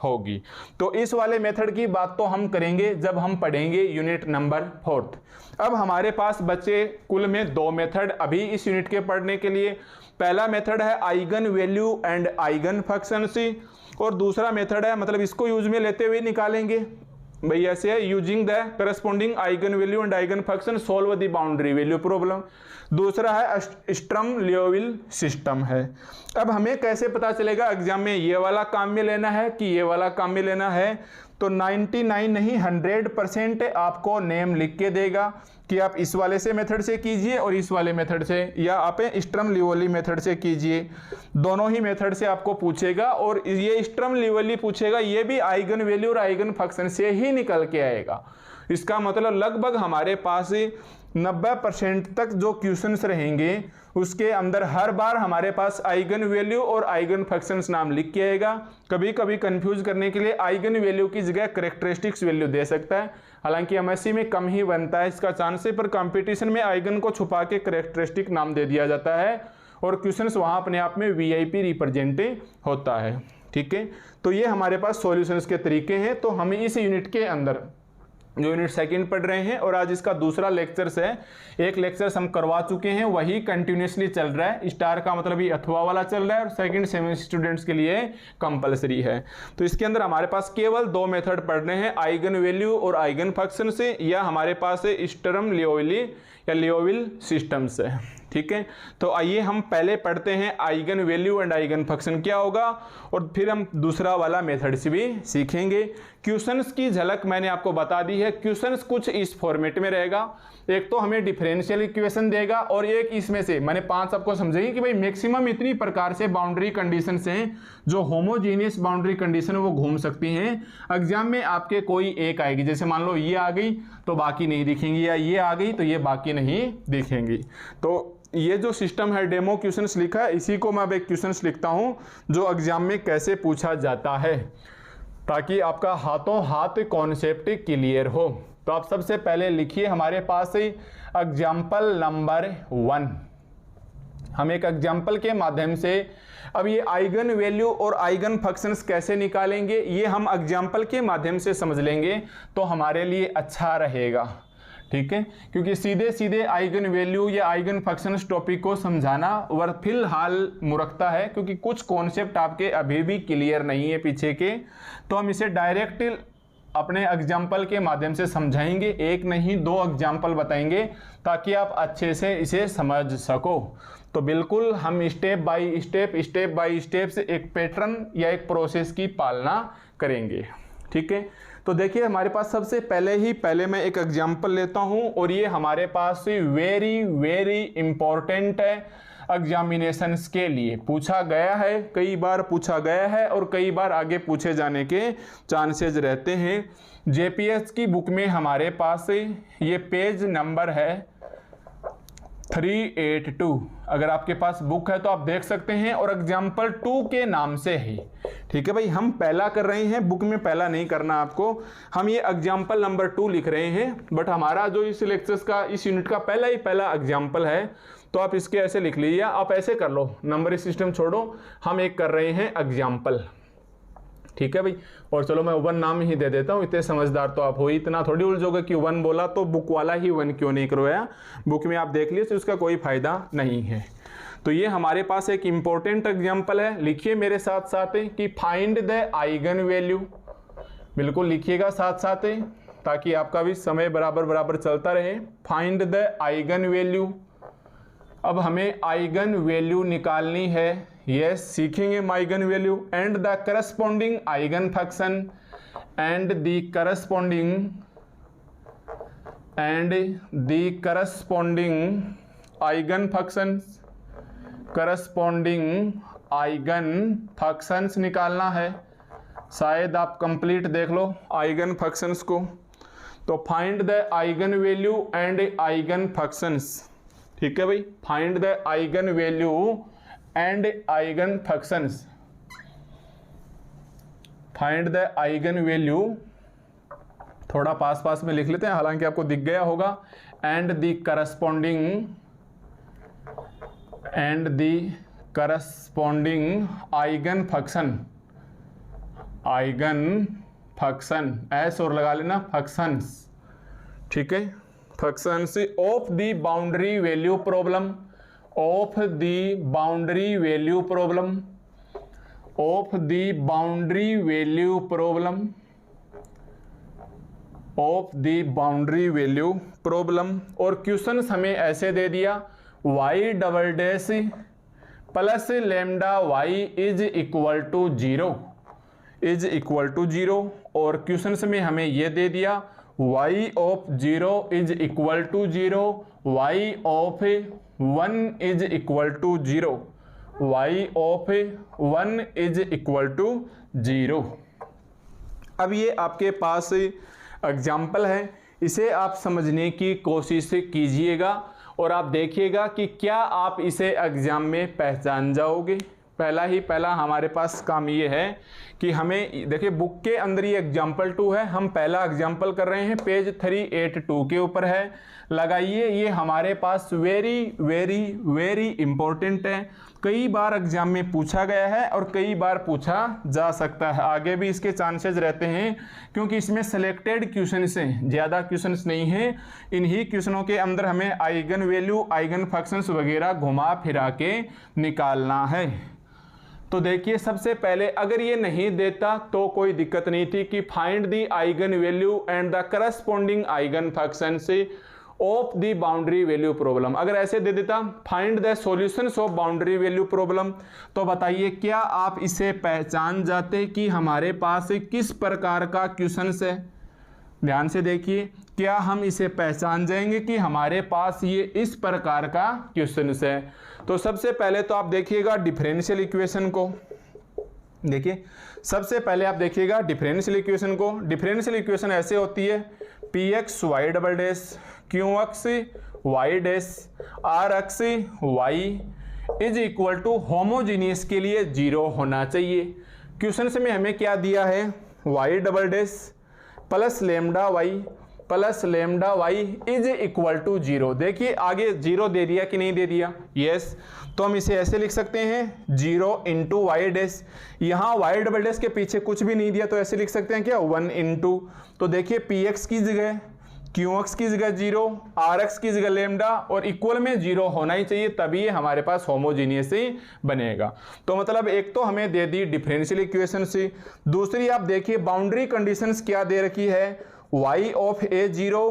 होगी। तो इस वाले मेथड की बात तो हम करेंगे जब हम पढ़ेंगे यूनिट नंबर 4th। अब हमारे पास बचे कुल में 2 मेथड अभी इस यूनिट के पढ़ने के लिए। पहला मेथड है eigenvalue and eigen function, और दूसरा मेथड है, मतलब इसको यूज में लेते हुए निकालेंगे भाई, ऐसे है, using the corresponding eigen value and eigen function solve the boundary value problem. दूसरा है स्ट्रम लियोविल सिस्टम है। अब हमें कैसे पता चलेगा एग्जाम में ये वाला काम में लेना है कि ये वाला काम में लेना है, तो 99 नहीं 100% आपको नेम लिख के देगा कि आप इस वाले से मेथड से कीजिए और इस वाले मेथड से, या आप स्टर्म लिओवली मेथड से कीजिए। दोनों ही मेथड से आपको पूछेगा, और ये स्टर्म लिओवली पूछेगा ये भी आइगन वैल्यू और आइगन फंक्शन से ही निकल के आएगा। इसका मतलब लगभग हमारे पास 90% तक जो क्वेश्चंस रहेंगे उसके अंदर हर बार हमारे पास आइगन वैल्यू और आइगन फंक्शंस नाम लिख के आएगा। कभी कभी कंफ्यूज करने के लिए आइगन वैल्यू की जगह कैरेक्टरिस्टिक्स वैल्यू दे सकता है, हालांकि एमएससी में कम ही बनता है इसका चांस है, पर कंपटीशन में आइगन को छुपा के कैरेक्टरिस्टिक नाम दे दिया जाता है और क्वेश्चंस वहां अपने आप में वीआईपी रिप्रेजेंट होता है। ठीक है, तो ये हमारे पास सॉल्यूशंस के तरीके हैं। तो हम इस यूनिट के अंदर जो यूनिट सेकंड पढ़ रहे हैं और आज इसका दूसरा लेक्चर्स है। एक लेक्चर्स हम करवा चुके हैं, वही कंटिन्यूसली चल रहा है। स्टार का मतलब ये अथवा वाला चल रहा है और सेकंड सेमेस्टर स्टूडेंट्स के लिए कंपलसरी है। तो इसके अंदर हमारे पास केवल दो मेथड पढ़ रहे हैं, आइगन वैल्यू और आइगन फंक्शन से, या हमारे पास है स्टर्म लिओवली या लिओविल सिस्टम से। ठीक है, तो आइए हम पहले पढ़ते हैं eigenvalue and eigen function क्या होगा, और फिर हम दूसरा वाला मेथड से भी सीखेंगे। क्वेश्चंस की झलक मैंने आपको बता दी है। क्वेश्चंस कुछ इस फॉर्मेट में रहेगा, एक तो हमें डिफरेंशियल इक्वेशन देगा और एक इसमें से मैंने 5 आपको समझेगी कि भाई मैक्सिमम इतनी प्रकार से बाउंड्री कंडीशन हैं जो होमोजीनियस बाउंड्री कंडीशन वो घूम सकती हैं। एग्जाम में आपके कोई एक आएगी, जैसे मान लो ये आ गई तो बाकी नहीं दिखेंगी, या ये आ गई तो ये बाकी नहीं दिखेंगी। तो ये जो सिस्टम है डेमो क्वेश्चंस लिखा है, इसी को मैं अब एक क्वेश्चंस लिखता हूँ जो एग्जाम में कैसे पूछा जाता है, ताकि आपका हाथों हाथ कॉन्सेप्ट क्लियर हो। तो आप सबसे पहले लिखिए हमारे पास ही एग्जाम्पल नंबर 1। हम एक एग्जाम्पल के माध्यम से अब ये आइगन वैल्यू और आइगन फंक्शंस कैसे निकालेंगे ये हम एग्जाम्पल के माध्यम से समझ लेंगे तो हमारे लिए अच्छा रहेगा। ठीक है, क्योंकि सीधे सीधे आइगन वैल्यू या आइगन फंक्शंस टॉपिक को समझाना फिलहाल मूर्खता है, क्योंकि कुछ कॉन्सेप्ट आपके अभी भी क्लियर नहीं है पीछे के। तो हम इसे डायरेक्ट अपने एग्जाम्पल के माध्यम से समझाएंगे, एक नहीं 2 एग्जाम्पल बताएंगे ताकि आप अच्छे से इसे समझ सको। तो बिल्कुल हम स्टेप बाय स्टेप से एक पैटर्न या एक प्रोसेस की पालना करेंगे। ठीक है, तो देखिए हमारे पास सबसे पहले मैं एक एग्जाम्पल लेता हूं, और ये हमारे पास वेरी इंपॉर्टेंट है एग्जामिनेशंस के लिए। पूछा गया है, कई बार पूछा गया है और कई बार आगे पूछे जाने के चांसेस रहते हैं। जेपीएस की बुक में हमारे पास ये पेज नंबर है 382। अगर आपके पास बुक है तो आप देख सकते हैं, और एग्जाम्पल 2 के नाम से है। ठीक है भाई, हम पहला कर रहे हैं, बुक में पहला नहीं करना आपको। हम ये एग्जाम्पल नंबर 2 लिख रहे हैं, बट हमारा जो इस लेक्चर्स का इस यूनिट का पहला एग्जाम्पल है, तो आप इसके ऐसे लिख लीजिए। आप ऐसे कर लो, नंबर सिस्टम छोड़ो, हम एक कर रहे हैं एग्जाम्पल। ठीक है भाई, और चलो मैं 1 नाम ही दे देता हूँ, इतने समझदार तो आप हो, इतना थोड़ी उलझोगे कि 1 बोला तो बुक वाला ही 1 क्यों नहीं करवाया। बुक में आप देख लीजिए तो उसका कोई फायदा नहीं है। तो ये हमारे पास एक इंपॉर्टेंट एग्जाम्पल है, लिखिए मेरे साथ साथ कि फाइंड द आइगन वैल्यू। बिल्कुल लिखिएगा साथ साथ, ताकि आपका भी समय बराबर चलता रहे। Find the eigen value. अब हमें आइगन वैल्यू निकालनी है। यस, सीखेंगे हम eigen value and the corresponding eigen function and the corresponding eigen functions. Corresponding eigen functions निकालना है। शायद आप कंप्लीट देख लो आइगन फंक्शंस को। तो find the eigen value and eigenfunctions. ठीक है भाई, find the eigen value and eigen functions. Find the eigen value, थोड़ा पास में लिख लेते हैं, हालांकि आपको दिख गया होगा। And the corresponding eigenfunction S और लगा लेना, फंक्शंस। ठीक है, functions of the boundary value problem, of the boundary value problem, of the boundary value problem, of the boundary value problem. और क्वेश्चन हमें ऐसे दे दिया, y double dash plus lambda y is equal to 0। Is equal to 0 और question में हमें ये दे दिया y of 0 is equal to 0, y of 1 is equal to 0, y of 1 is equal to 0। अब ये आपके पास एग्जाम्पल है, इसे आप समझने की कोशिश कीजिएगा और आप देखिएगा कि क्या आप इसे एग्जाम में पहचान जाओगे। पहला हमारे पास काम ये है कि हमें देखिए बुक के अंदर ये एग्जाम्पल 2 है, हम पहला एग्जाम्पल कर रहे हैं, पेज 382 के ऊपर है, लगाइए। ये हमारे पास वेरी वेरी वेरी इंपॉर्टेंट है, कई बार एग्जाम में पूछा गया है और कई बार पूछा जा सकता है, आगे भी इसके चांसेस रहते हैं क्योंकि इसमें सिलेक्टेड क्वेश्चंस हैं, ज़्यादा क्वेश्चंस नहीं हैं। इन्हीं क्वेश्चनों के अंदर हमें आइगन वैल्यू, आइगन फंक्शंस वगैरह घुमा फिरा के निकालना है। तो देखिए सबसे पहले अगर ये नहीं देता तो कोई दिक्कत नहीं थी कि find the eigen value and the corresponding eigen functions of the boundary value problem, अगर ऐसे दे देता find the solutions of boundary value problem, तो बताइए क्या आप इसे पहचान जाते कि हमारे पास किस प्रकार का क्वेश्चंस है। ध्यान से देखिए, क्या हम इसे पहचान जाएंगे कि हमारे पास ये इस प्रकार का क्वेश्चंस है। तो सबसे पहले तो आप देखिएगा डिफरेंशियल इक्वेशन को, देखिए सबसे पहले आप देखिएगा डिफरेंशियल इक्वेशन को। डिफरेंशियल इक्वेशन ऐसे होती है P X Y double dash Q X Y dash R X Y is equal to homogeneous के लिए 0 होना चाहिए। क्वेश्चन से में हमें क्या दिया है, y double dash plus lambda y is equal to 0। देखिए आगे 0 दे दिया कि नहीं दे दिया, यस। तो हम इसे ऐसे लिख सकते हैं 0 इंटू वाई डैश, यहाँ वाई डबल डैश के पीछे कुछ भी नहीं दिया तो ऐसे लिख सकते हैं क्या 1 इंटू, तो देखिए पी एक्स की जगह क्यू एक्स की जगह 0, आर एक्स की जगह लेमडा और इक्वल में 0 होना ही चाहिए, तभी ये हमारे पास होमोजीनियस ही बनेगा। तो मतलब एक तो हमें दे दी डिफरेंशियल इक्वेशन से, दूसरी आप देखिए बाउंड्री कंडीशंस क्या दे रखी है, y of a 0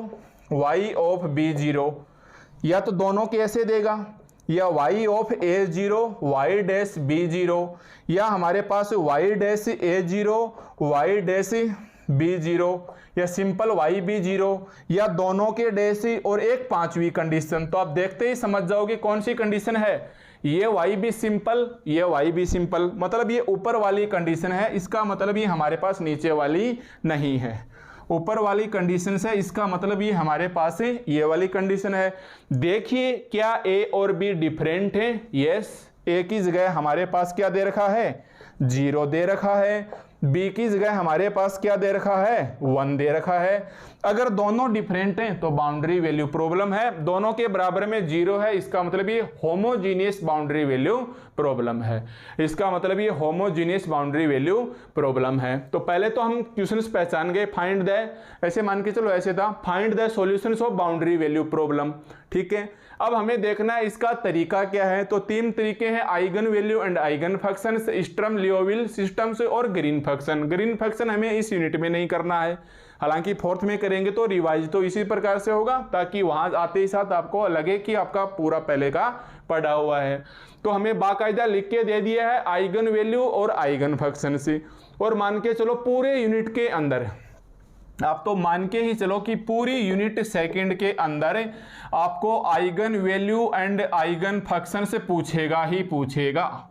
y of b 0, या तो दोनों कैसे देगा, या y of a 0 y dash b 0, या हमारे पास y dash a 0 y dash b 0, या सिंपल y b 0, या दोनों के डैश और एक पांचवी कंडीशन। तो आप देखते ही समझ जाओगे कौन सी कंडीशन है, ये y भी सिंपल, ये y भी सिंपल, मतलब ये ऊपर वाली कंडीशन है, इसका मतलब ये हमारे पास नीचे वाली नहीं है। ऊपर वाली कंडीशन है, इसका मतलब ये हमारे पास है ये वाली कंडीशन है। देखिए क्या a और b डिफरेंट है, यस। a की जगह हमारे पास क्या दे रखा है 0 दे रखा है, b की जगह हमारे पास क्या दे रखा है 1 दे रखा है। अगर दोनों डिफरेंट हैं तो बाउंड्री वैल्यू प्रॉब्लम है, दोनों के बराबर में 0 है, इसका मतलब ये होमोजीनियस बाउंड्री वैल्यू प्रॉब्लम है, इसका मतलब ये होमोजीनियस बाउंड्री वैल्यू प्रॉब्लम है। तो पहले तो हम क्वेश्चंस पहचान गए, फाइंड द, ऐसे मान के चलो ऐसे था find the solutions of boundary value problem, ठीक है। अब हमें देखना है इसका तरीका क्या है, तो 3 तरीके हैं, eigenvalue and eigenfunctions, Sturm Liouville systems और ग्रीन फंक्शन। ग्रीन फंक्शन हमें इस यूनिट में नहीं करना है, हालांकि 4th में करेंगे तो रिवाइज तो इसी प्रकार से होगा ताकि वहां आते ही साथ आपको लगे कि आपका पूरा पहले का पढ़ा हुआ है। तो हमें बाकायदा लिख के दे दिया है आइगन वैल्यू और आइगन फंक्शन से, और मान के चलो पूरे यूनिट के अंदर, आप तो मान के ही चलो कि पूरी यूनिट सेकंड के अंदर आपको eigen value and eigenfunction से पूछेगा ही पूछेगा,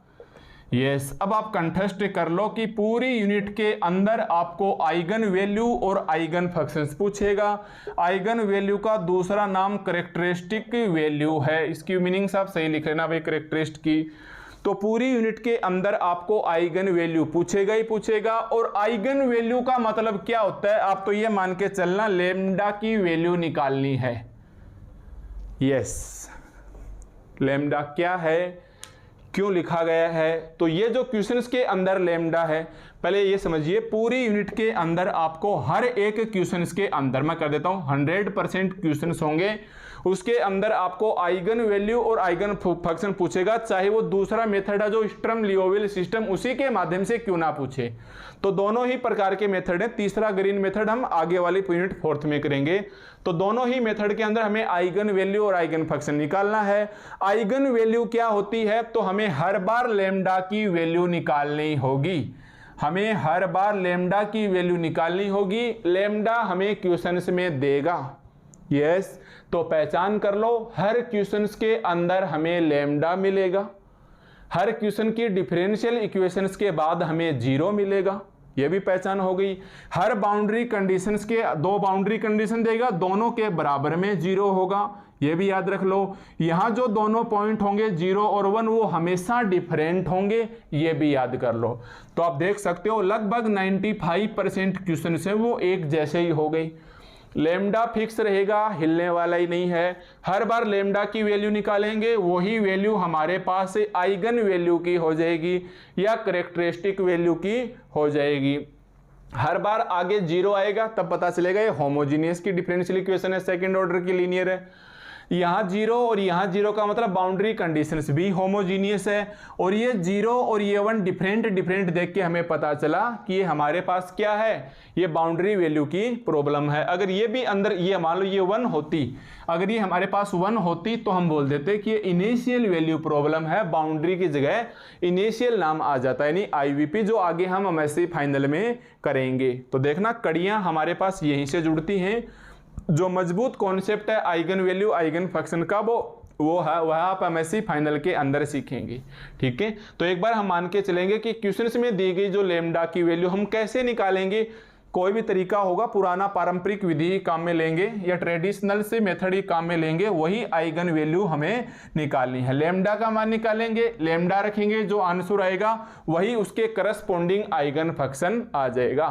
यस। अब आप कंठस्थ कर लो कि पूरी यूनिट के अंदर आपको आइगन वैल्यू और आइगन फंक्शंस पूछेगा। आइगन वैल्यू का दूसरा नाम कैरेक्टरिस्टिक वैल्यू है, इसकी मीनिंग्स आप सही लिख लेना भाई, कैरेक्टरिस्टिक की। तो पूरी यूनिट के अंदर आपको आइगन वैल्यू पूछेगा ही पूछेगा, और आइगन वैल्यू का मतलब क्या होता है, आप तो ये मान के चलना लेमडा की वैल्यू निकालनी है, यस। लेमडा क्या है, क्यों लिखा गया है, तो ये जो क्वेश्चंस के अंदर लेमडा है, पहले ये समझिए पूरी यूनिट के अंदर आपको हर एक क्वेश्चंस के अंदर, मैं कर देता हूं 100% क्वेश्चंस होंगे, उसके अंदर आपको आइगन वैल्यू और आइगन फंक्शन पूछेगा, चाहे वो दूसरा मेथड है जो स्टर्म लियोविल सिस्टम, उसी के माध्यम से क्यों ना पूछे। तो दोनों ही प्रकार के मेथड हैं, तीसरा ग्रीन मेथड हम आगे वाली यूनिट 4th में करेंगे। तो दोनों ही मेथड के अंदर हमें आइगन वैल्यू और आइगन फंक्शन निकालना है। आइगन वैल्यू क्या होती है, तो हमें हर बार लेमडा की वैल्यू निकालनी होगी, हमें हर बार लेमडा की वैल्यू निकालनी होगी। लेमडा हमें क्वेश्चंस में देगा। यस, तो पहचान कर लो, हर क्वेश्चंस के अंदर हमें लेमडा मिलेगा। हर क्वेश्चन की डिफरेंशियल इक्वेशंस के बाद हमें 0 मिलेगा, ये भी पहचान हो गई। हर बाउंड्री कंडीशंस के 2 बाउंड्री कंडीशन देगा, दोनों के बराबर में 0 होगा, ये भी याद रख लो। यहां जो दोनों पॉइंट होंगे 0 और 1 वो हमेशा डिफरेंट होंगे, ये भी याद कर लो। तो आप देख सकते हो लगभग 95% क्वेश्चन है वो एक जैसे ही हो गई। लेमडा फिक्स रहेगा, हिलने वाला ही नहीं है। हर बार लेमडा की वैल्यू निकालेंगे, वही वैल्यू हमारे पास आइगन वैल्यू की हो जाएगी या कैरेक्टरिस्टिक वैल्यू की हो जाएगी। हर बार आगे 0 आएगा तब पता चलेगा ये होमोजीनियस की डिफरेंशियल इक्वेशन है, सेकंड ऑर्डर की लीनियर है। यहाँ 0 और यहाँ 0 का मतलब बाउंड्री कंडीशंस भी होमोजीनियस है। और ये 0 और ये 1 डिफरेंट देख के हमें पता चला कि ये हमारे पास क्या है, ये बाउंड्री वैल्यू की प्रॉब्लम है। अगर ये भी अंदर ये मान लो ये 1 होती, अगर ये हमारे पास 1 होती तो हम बोल देते कि ये इनिशियल वैल्यू प्रॉब्लम है, बाउंड्री की जगह इनिशियल नाम आ जाता है, यानी IVP, जो आगे हम एमएससी फाइनल में करेंगे। तो देखना कड़ियां हमारे पास यहीं से जुड़ती हैं। जो मजबूत कॉन्सेप्ट है आइगन वैल्यू आइगन फंक्शन का वो है वह आप एमएससी फाइनल के अंदर सीखेंगे। ठीक है, तो एक बार हम मान के चलेंगे कि क्वेश्चंस में दी गई जो लेमडा की वैल्यू हम कैसे निकालेंगे। कोई भी तरीका होगा, पुराना पारंपरिक विधि काम में लेंगे या ट्रेडिशनल से मेथड ही काम में लेंगे, वही आइगन वैल्यू हमें निकालनी है। लेमडा का मान निकालेंगे, लेमडा रखेंगे, जो आंसर आएगा वही उसके करस्पॉन्डिंग आइगन फंक्शन आ जाएगा,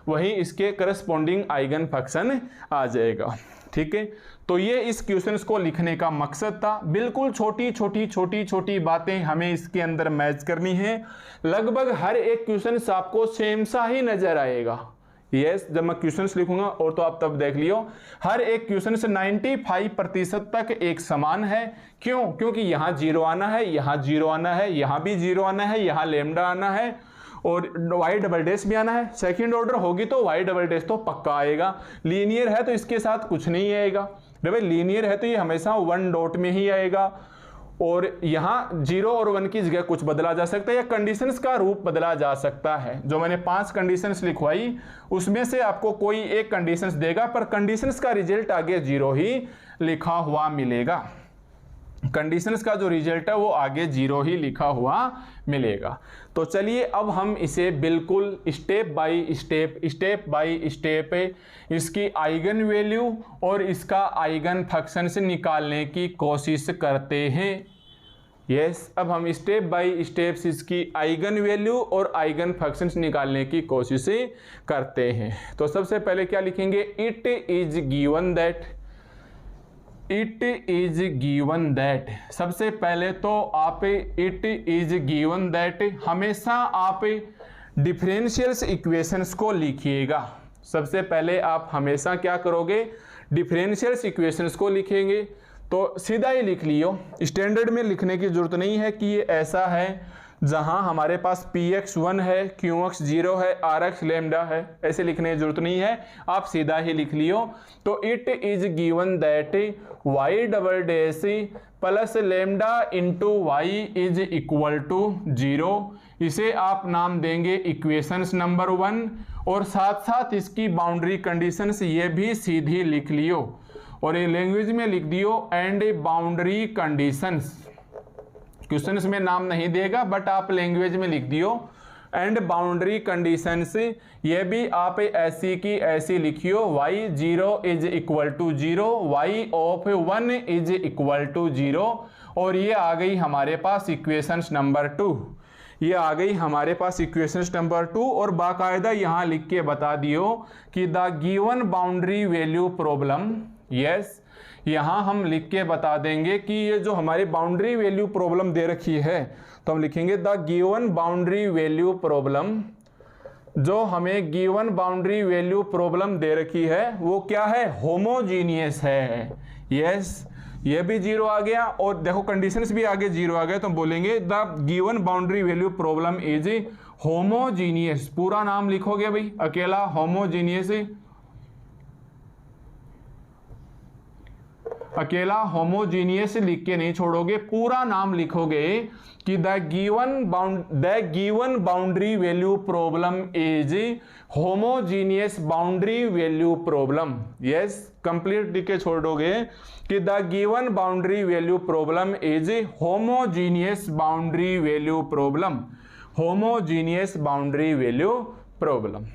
वही इसके करस्पॉन्डिंग आइगन फंक्शन आ जाएगा। ठीक है, तो ये इस क्वेश्चंस को लिखने का मकसद था। बिल्कुल छोटी बातें हमें इसके अंदर मैच करनी है। लगभग हर एक क्वेश्चन आपको सेम सा ही नजर आएगा। यस, जब मैं क्वेश्चंस लिखूंगा और तो आप तब देख लियो, हर एक क्वेश्चन से 95% तक एक समान है। क्यों? क्योंकि यहाँ 0 आना है, यहाँ 0 आना है, यहाँ भी 0 आना है, यहाँ लेमडा आना है और वाई डबल डैश भी आना है। सेकंड ऑर्डर होगी तो वाई डबल डैश तो पक्का आएगा। लीनियर है तो इसके साथ कुछ नहीं आएगा। भाई लीनियर है तो ये हमेशा 1 डॉट में ही आएगा। और यहाँ 0 और 1 की जगह कुछ बदला जा सकता है या कंडीशंस का रूप बदला जा सकता है। जो मैंने 5 कंडीशंस लिखवाई उसमें से आपको कोई एक कंडीशंस देगा, पर कंडीशंस का रिजल्ट आगे 0 ही लिखा हुआ मिलेगा। कंडीशंस का जो रिजल्ट है वो आगे 0 ही लिखा हुआ मिलेगा। तो चलिए अब हम इसे बिल्कुल स्टेप बाय स्टेप इसकी आइगन वैल्यू और इसका आइगन फंक्शंस निकालने की कोशिश करते हैं। यस, अब हम स्टेप बाय स्टेप इसकी आइगन वैल्यू और आइगन फंक्शंस निकालने की कोशिश करते हैं। तो सबसे पहले क्या लिखेंगे, इट इज गिवन दैट। सबसे पहले तो आप इट इज गिवन दैट हमेशा आप डिफरेंशियल्स इक्वेशंस को लिखिएगा। सबसे पहले आप हमेशा क्या करोगे, डिफरेंशियल्स इक्वेशंस को लिखेंगे। तो सीधा ही लिख लियो, स्टैंडर्ड में लिखने की जरूरत नहीं है कि ये ऐसा है जहां हमारे पास px 1 है, qx 0 है, rx लैम्डा है, ऐसे लिखने की जरूरत नहीं है, आप सीधा ही लिख लियो। तो it is given that y double dash plus lambda into Y is equal to 0। इसे आप नाम देंगे इक्वेशंस नंबर 1 और साथ साथ इसकी बाउंड्री कंडीशंस ये भी सीधी लिख लियो और ये लैंग्वेज में लिख दियो एंड बाउंड्री कंडीशंस। क्वेश्चंस में नाम नहीं देगा बट आप लैंग्वेज में लिख दियो एंड बाउंड्री कंडीशंस, ये भी आप ऐसी की ऐसी लिखियो, y0 is equal to 0, y of 1 is equal to 0। और ये आ गई हमारे पास इक्वेशंस नंबर 2, ये आ गई हमारे पास इक्वेशंस नंबर 2। और बाकायदा यहाँ लिख के बता दियो कि the given boundary value problem, yes, यहाँ हम लिख के बता देंगे कि ये जो हमारी बाउंड्री वैल्यू प्रॉब्लम दे रखी है तो हम लिखेंगे the given boundary value problem. जो हमें गिवन बाउंड्री वैल्यू प्रॉब्लम दे रखी है वो क्या है, होमोजीनियस है। यस, ये भी 0 आ गया और देखो कंडीशंस भी आगे 0 आ गए, तो बोलेंगे the given boundary value problem is homogeneous. पूरा नाम लिखोगे भाई, अकेला होमोजीनियस अकेला होमोजीनियस लिख के नहीं छोड़ोगे, पूरा नाम लिखोगे कि the given boundary value problem is homogeneous boundary value problem. Yes, complete लिख के छोड़ोगे कि the given boundary value problem is homogeneous boundary value problem, homogeneous boundary value problem.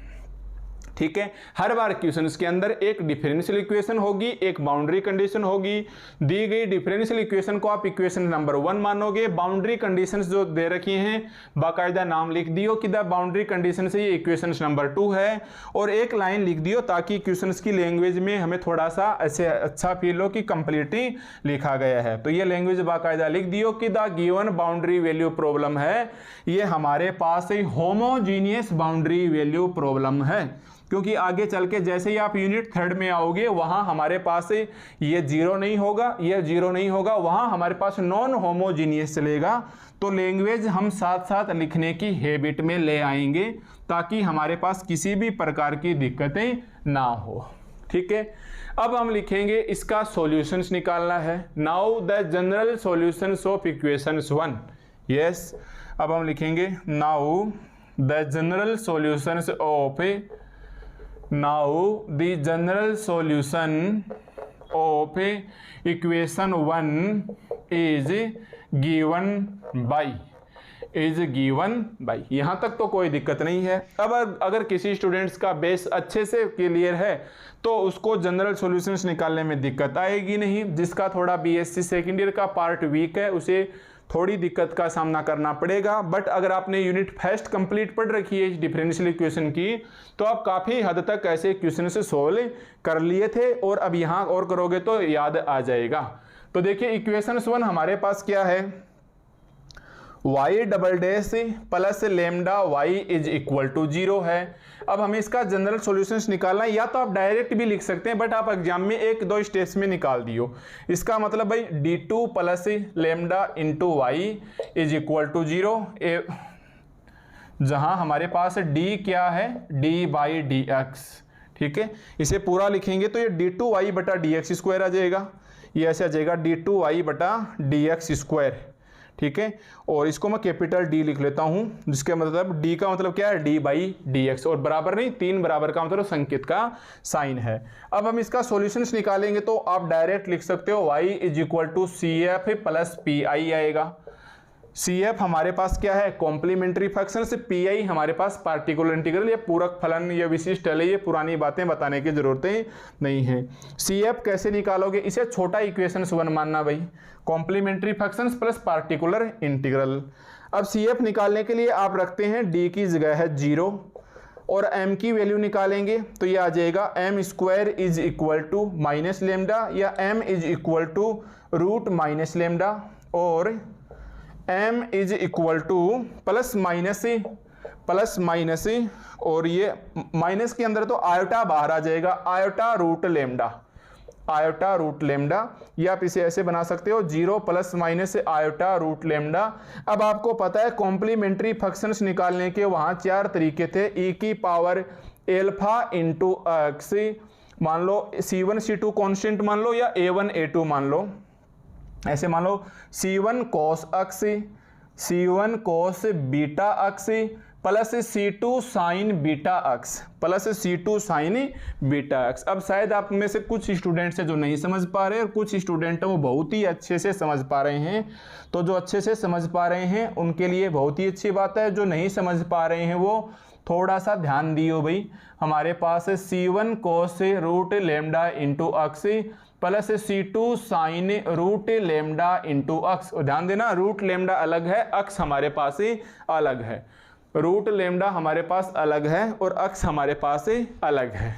ठीक है, हर बार क्वेश्चंस के अंदर एक डिफरेंशियल इक्वेशन होगी, एक बाउंड्री कंडीशन होगी। दी गई डिफरेंशियल इक्वेशन को आप इक्वेशन नंबर 1 मानोगे, बाउंड्री कंडीशंस जो दे रखी हैं बाकायदा नाम लिख दियो कि द बाउंड्री कंडीशन से ये इक्वेशन नंबर 2 है, और एक लाइन लिख दियो ताकि क्वेश्चंस की लैंग्वेज में हमें थोड़ा सा ऐसे अच्छा फील हो कि कंप्लीटली लिखा गया है। तो ये लैंग्वेज बाकायदा लिख दियो कि the given boundary value problem है, ये हमारे पास होमोजीनियस बाउंड्री वैल्यू प्रॉब्लम है, क्योंकि आगे चल के जैसे ही आप यूनिट 3 में आओगे वहां हमारे पास ये 0 नहीं होगा, ये 0 नहीं होगा, वहां हमारे पास नॉन होमोजीनियस चलेगा। तो लैंग्वेज हम साथ साथ लिखने की हैबिट में ले आएंगे ताकि हमारे पास किसी भी प्रकार की दिक्कतें ना हो। ठीक है, अब हम लिखेंगे इसका सॉल्यूशंस निकालना है। Now the general solutions of equations 1। Yes, अब हम लिखेंगे now the general solutions of the general solution of equation 1 is given by। यहां तक तो कोई दिक्कत नहीं है। अब अगर किसी स्टूडेंट्स का बेस अच्छे से क्लियर है तो उसको जनरल सॉल्यूशंस निकालने में दिक्कत आएगी नहीं। जिसका थोड़ा बीएससी सेकेंड ईयर का पार्ट वीक है उसे थोड़ी दिक्कत का सामना करना पड़ेगा। बट अगर आपने यूनिट फर्स्ट कंप्लीट पढ़ रखी है इस डिफरेंशियल इक्वेशन की तो आप काफ़ी हद तक ऐसे क्वेश्चन से सोल्व कर लिए थे, और अब यहाँ और करोगे तो याद आ जाएगा। तो देखिए इक्वेशन 1 हमारे पास क्या है, y double dash plus lambda y is equal to 0 है। अब हमें इसका जनरल सॉल्यूशंस निकालना है, या तो आप डायरेक्ट भी लिख सकते हैं बट आप एग्जाम में 1-2 स्टेप्स में निकाल दियो। इसका मतलब भाई d2 plus lambda into Y is equal to 0, जहां हमारे पास d क्या है, d बाई डी एक्स। ठीक है, इसे पूरा लिखेंगे तो ये d2y बटा डी एक्स स्क्वायर आ जाएगा, ये ऐसे आ जाएगा d2y बटा डी एक्स स्क्वायर। ठीक है, और इसको मैं कैपिटल D लिख लेता हूं, जिसके मतलब D का मतलब क्या है, D बाई डी एक्स, और बराबर नहीं, 3 बराबर का मतलब संकेत का साइन है। अब हम इसका सॉल्यूशंस निकालेंगे तो आप डायरेक्ट लिख सकते हो y is equal to CF plus PI आएगा। CF हमारे पास क्या है, कॉम्प्लीमेंट्री फंक्शन से, PI हमारे पास पार्टिकुलर इंटीग्रल या पूरक फलन या विशिष्ट है, ये पुरानी बातें बताने की जरूरतें नहीं है। CF कैसे निकालोगे, इसे छोटा इक्वेशन 1 मानना भाई, complementary functions plus particular integral. अब CF निकालने के लिए आप रखते हैं D की जगह है 0 और M की वैल्यू निकालेंगे तो ये आ जाएगा m square is equal to minus lambda, या m is equal to root minus lambda, और m is equal to plus minus, और ये माइनस के अंदर तो आयोटा बाहर आ जाएगा, आयोटा रूट लेमडा, या आप इसे ऐसे बना सकते हो 0 plus minus iota root lambda. अब आपको पता है कॉम्प्लीमेंट्री फंक्शंस निकालने के वहां 4 तरीके थे, e की पावर एल्फा इंटू एक्स, मान लो C1 C2 कॉन्स्टेंट मान लो, या A1 A2 मान लो, ऐसे मान लो C1 cos x, C1 cos beta x plus C2 sin beta x plus C2 sin beta x। अब शायद आप में से कुछ स्टूडेंट्स हैं जो नहीं समझ पा रहे हैं और कुछ स्टूडेंट हैं वो बहुत ही अच्छे से समझ पा रहे हैं। तो जो अच्छे से समझ पा रहे हैं उनके लिए बहुत ही अच्छी बात है, जो नहीं समझ पा रहे हैं वो थोड़ा सा ध्यान दियो भाई। हमारे पास C1 cos root lambda into x plus C2 sine root lambda into x. और ध्यान देना रूट लेमडा अलग है, एक्स हमारे पास ही अलग है, रूट लेमडा हमारे पास अलग है और एक्स हमारे पास ही अलग है।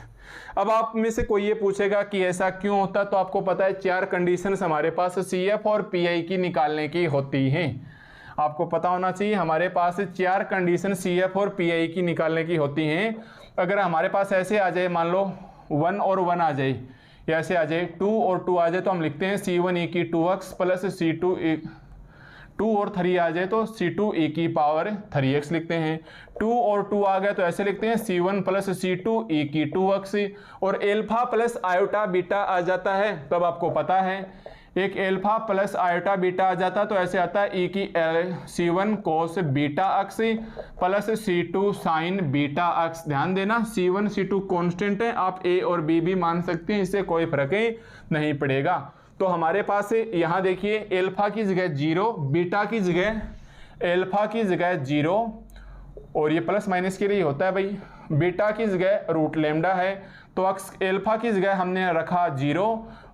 अब आप में से कोई ये पूछेगा कि ऐसा क्यों होता, तो आपको पता है 4 कंडीशंस हमारे पास CF और PI की निकालने की होती हैं। आपको पता होना चाहिए हमारे पास 4 कंडीशन CF और PI की निकालने की होती हैं। अगर हमारे पास ऐसे आ जाए, मान लो 1 और 1 आ जाए, या ऐसे आ जाए 2 और 2 आ जाए, तो हम लिखते हैं C1 e की 2x प्लस C2 2 और 3 आ जाए तो C2 e की पावर 3x लिखते हैं। 2 और 2 आ गया तो ऐसे लिखते हैं C1 प्लस C2 e की 2x। और एल्फा प्लस आयोटा बीटा आ जाता है, तब आपको पता है एक एल्फा प्लस आयोटा बीटा आ जाता तो ऐसे आता है e की C1 कोस बीटा अक्स प्लस C2 साइन बीटा अक्स। ध्यान देना C1 C2 कांस्टेंट है, आप a और b भी मान सकते हैं, इससे कोई फर्क ही नहीं पड़ेगा। तो हमारे पास यहाँ देखिए एल्फा की जगह 0, बीटा की जगह एल्फा की जगह 0 और ये प्लस माइनस के लिए होता है भाई, बीटा की जगह रूट लेमडा है तो अक्स एल्फा की जगह हमने रखा 0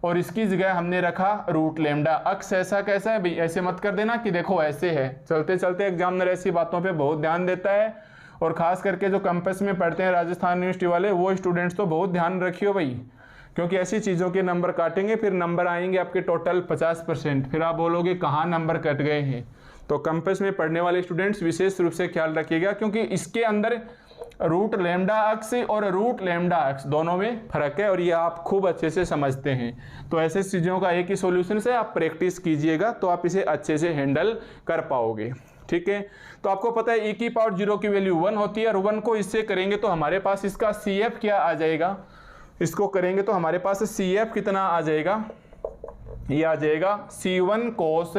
और इसकी जगह हमने रखा रूट लेमडा। अक्स ऐसा कैसा है भाई, ऐसे मत कर देना कि देखो ऐसे है। चलते चलते एग्जामिनर ऐसी बातों पे बहुत ध्यान देता है और खास करके जो कैंपस में पढ़ते हैं राजस्थान यूनिवर्सिटी वाले वो स्टूडेंट्स तो बहुत ध्यान रखियो भाई, क्योंकि ऐसी चीज़ों के नंबर काटेंगे, फिर नंबर आएंगे आपके टोटल 50%, फिर आप बोलोगे कहाँ नंबर कट गए हैं। तो कैंपस में पढ़ने वाले स्टूडेंट्स विशेष रूप से ख्याल रखिएगा, क्योंकि इसके अंदर रूट लेमडा अक्स और रूट लेमडा अक्स दोनों में फर्क है और ये आप खूब अच्छे से समझते हैं। तो ऐसे चीज़ों का एक ही सॉल्यूशन से आप प्रैक्टिस कीजिएगा तो आप इसे अच्छे से हैंडल कर पाओगे। ठीक है, तो आपको पता है e की पावर 0 की वैल्यू 1 होती है और 1 को इससे करेंगे तो हमारे पास इसका CF क्या आ जाएगा, इसको करेंगे तो हमारे पास CF कितना आ जाएगा, ये आ जाएगा C1 cos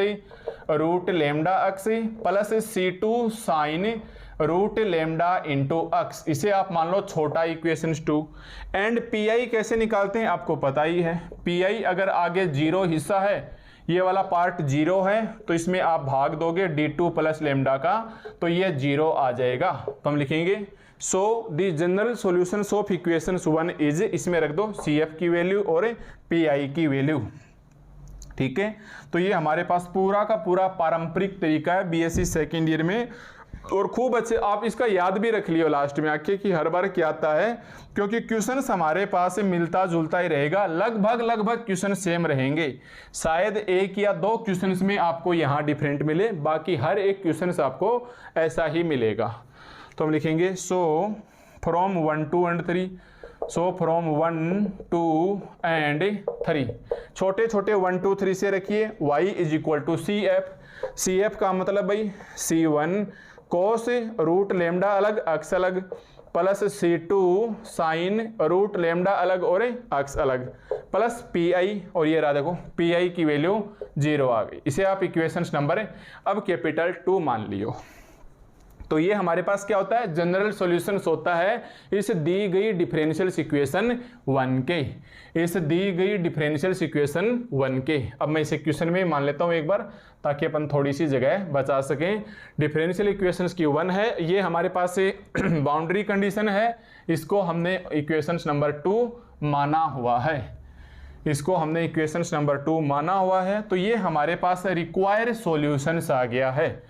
root lambda x plus C2 sine root lambda into x. इसे आप मान लो छोटा इक्वेशन 2। एंड PI कैसे निकालते हैं आपको पता ही है, PI अगर आगे 0 हिस्सा है, ये वाला पार्ट 0 है तो इसमें आप भाग दोगे d2 प्लस लेमडा का तो ये 0 आ जाएगा। तो हम लिखेंगे so the general solutions of equations 1 is, इसमें रख दो CF की वैल्यू और PI की वैल्यू। ठीक है, तो ये हमारे पास पूरा का पूरा पारंपरिक तरीका है BSc सेकेंड ईयर में और खूब अच्छे आप इसका याद भी रख लियो लास्ट में आके कि हर बार क्या आता है, क्योंकि क्वेश्चंस हमारे पास मिलता जुलता ही रहेगा, लगभग क्वेश्चन सेम रहेंगे। शायद 1 या 2 क्वेश्चंस में आपको यहाँ डिफरेंट मिले, बाकी हर एक क्वेश्चंस आपको ऐसा ही मिलेगा। तो हम लिखेंगे so from 1 2 and 3, so from 1 2 and 3, छोटे छोटे 1 2 3 से रखिए y is equal to CF का मतलब भाई C1 कोस रूट लेमडा अलग अक्स अलग plus C2 sine root lambda अलग और अक्स अलग प्लस PI, और ये रहा देखो PI की वैल्यू 0 आ गई। इसे आप इक्वेशंस नंबर अब कैपिटल 2 मान लियो। तो ये हमारे पास क्या होता है, जनरल सॉल्यूशंस होता है इस दी गई डिफरेंशियल इक्वेशन 1 के, इस दी गई डिफरेंशियल इक्वेशन 1 के। अब मैं इस इक्वेशन में मान लेता हूँ एक बार ताकि अपन थोड़ी सी जगह बचा सकें। डिफरेंशियल इक्वेशंस की 1 है, ये हमारे पास बाउंड्री कंडीशन है, इसको हमने इक्वेशंस नंबर 2 माना हुआ है, इसको हमने इक्वेशंस नंबर 2 माना हुआ है। तो ये हमारे पास रिक्वायर्ड सॉल्यूशंस आ गया है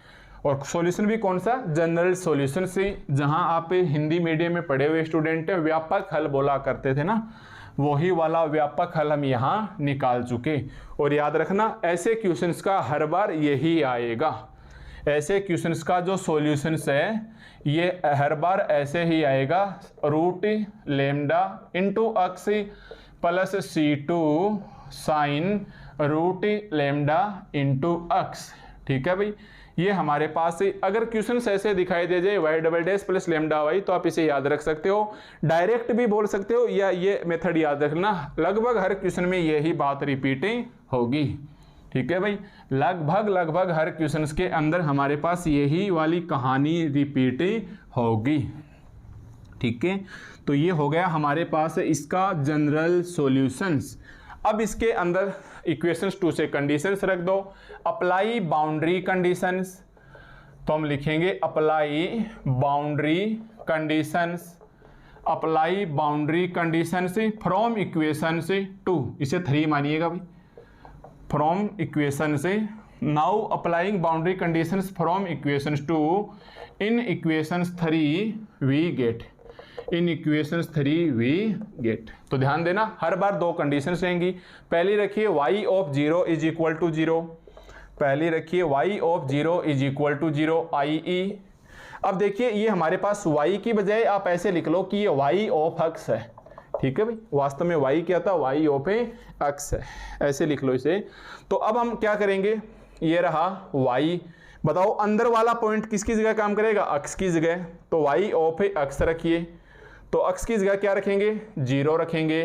और सॉल्यूशन भी कौन सा, जनरल सॉल्यूशन से, जहां आप हिंदी मीडियम में पढ़े हुए स्टूडेंट हैं व्यापक हल बोला करते थे ना, वही वाला व्यापक हल हम यहाँ निकाल चुके। और याद रखना ऐसे क्वेश्चंस का हर बार यही आएगा, ऐसे क्वेश्चंस का जो सॉल्यूशंस है ये हर बार ऐसे ही आएगा, root lambda into x plus C2 sine root lambda into x. ठीक है भाई, ये हमारे पास अगर क्वेश्चन ऐसे दिखाई दे जाए y double dash plus lambda y तो आप इसे याद रख सकते हो, डायरेक्ट भी बोल सकते हो या ये मेथड याद रखना, लगभग हर क्वेश्चन में यही बात रिपीट होगी। ठीक है भाई, लगभग हर क्वेश्चन के अंदर हमारे पास यही वाली कहानी रिपीट होगी। ठीक है, तो ये हो गया हमारे पास इसका जनरल सॉल्यूशंस। अब इसके अंदर इक्वेशंस 2 से कंडीशंस रख दो, अप्लाई बाउंड्री कंडीशंस, तो हम लिखेंगे apply boundary conditions, apply boundary conditions from equation से 2, इसे 3 मानिएगा भाई, फ्रॉम इक्वेशन से। Now applying boundary conditions from equations 2 in equations 3 we get, in equations 3 we get. तो ध्यान देना हर बार 2 कंडीशंस रहेंगी। पहली रखिए y of 0 is equal to 0, पहली रखिए y of 0 is equal to 0 i.e. अब देखिए ये हमारे पास y की बजाय आप ऐसे लिख लो कि ये y ऑफ x है। ठीक है भाई, वास्तव में y क्या था, y ऑफ x है, ऐसे लिख लो इसे। तो अब हम क्या करेंगे, ये रहा y। बताओ अंदर वाला पॉइंट किसकी जगह काम करेगा, अक्स की जगह, तो y ऑफ अक्स रखिए, तो अक्स की जगह क्या रखेंगे, 0 रखेंगे।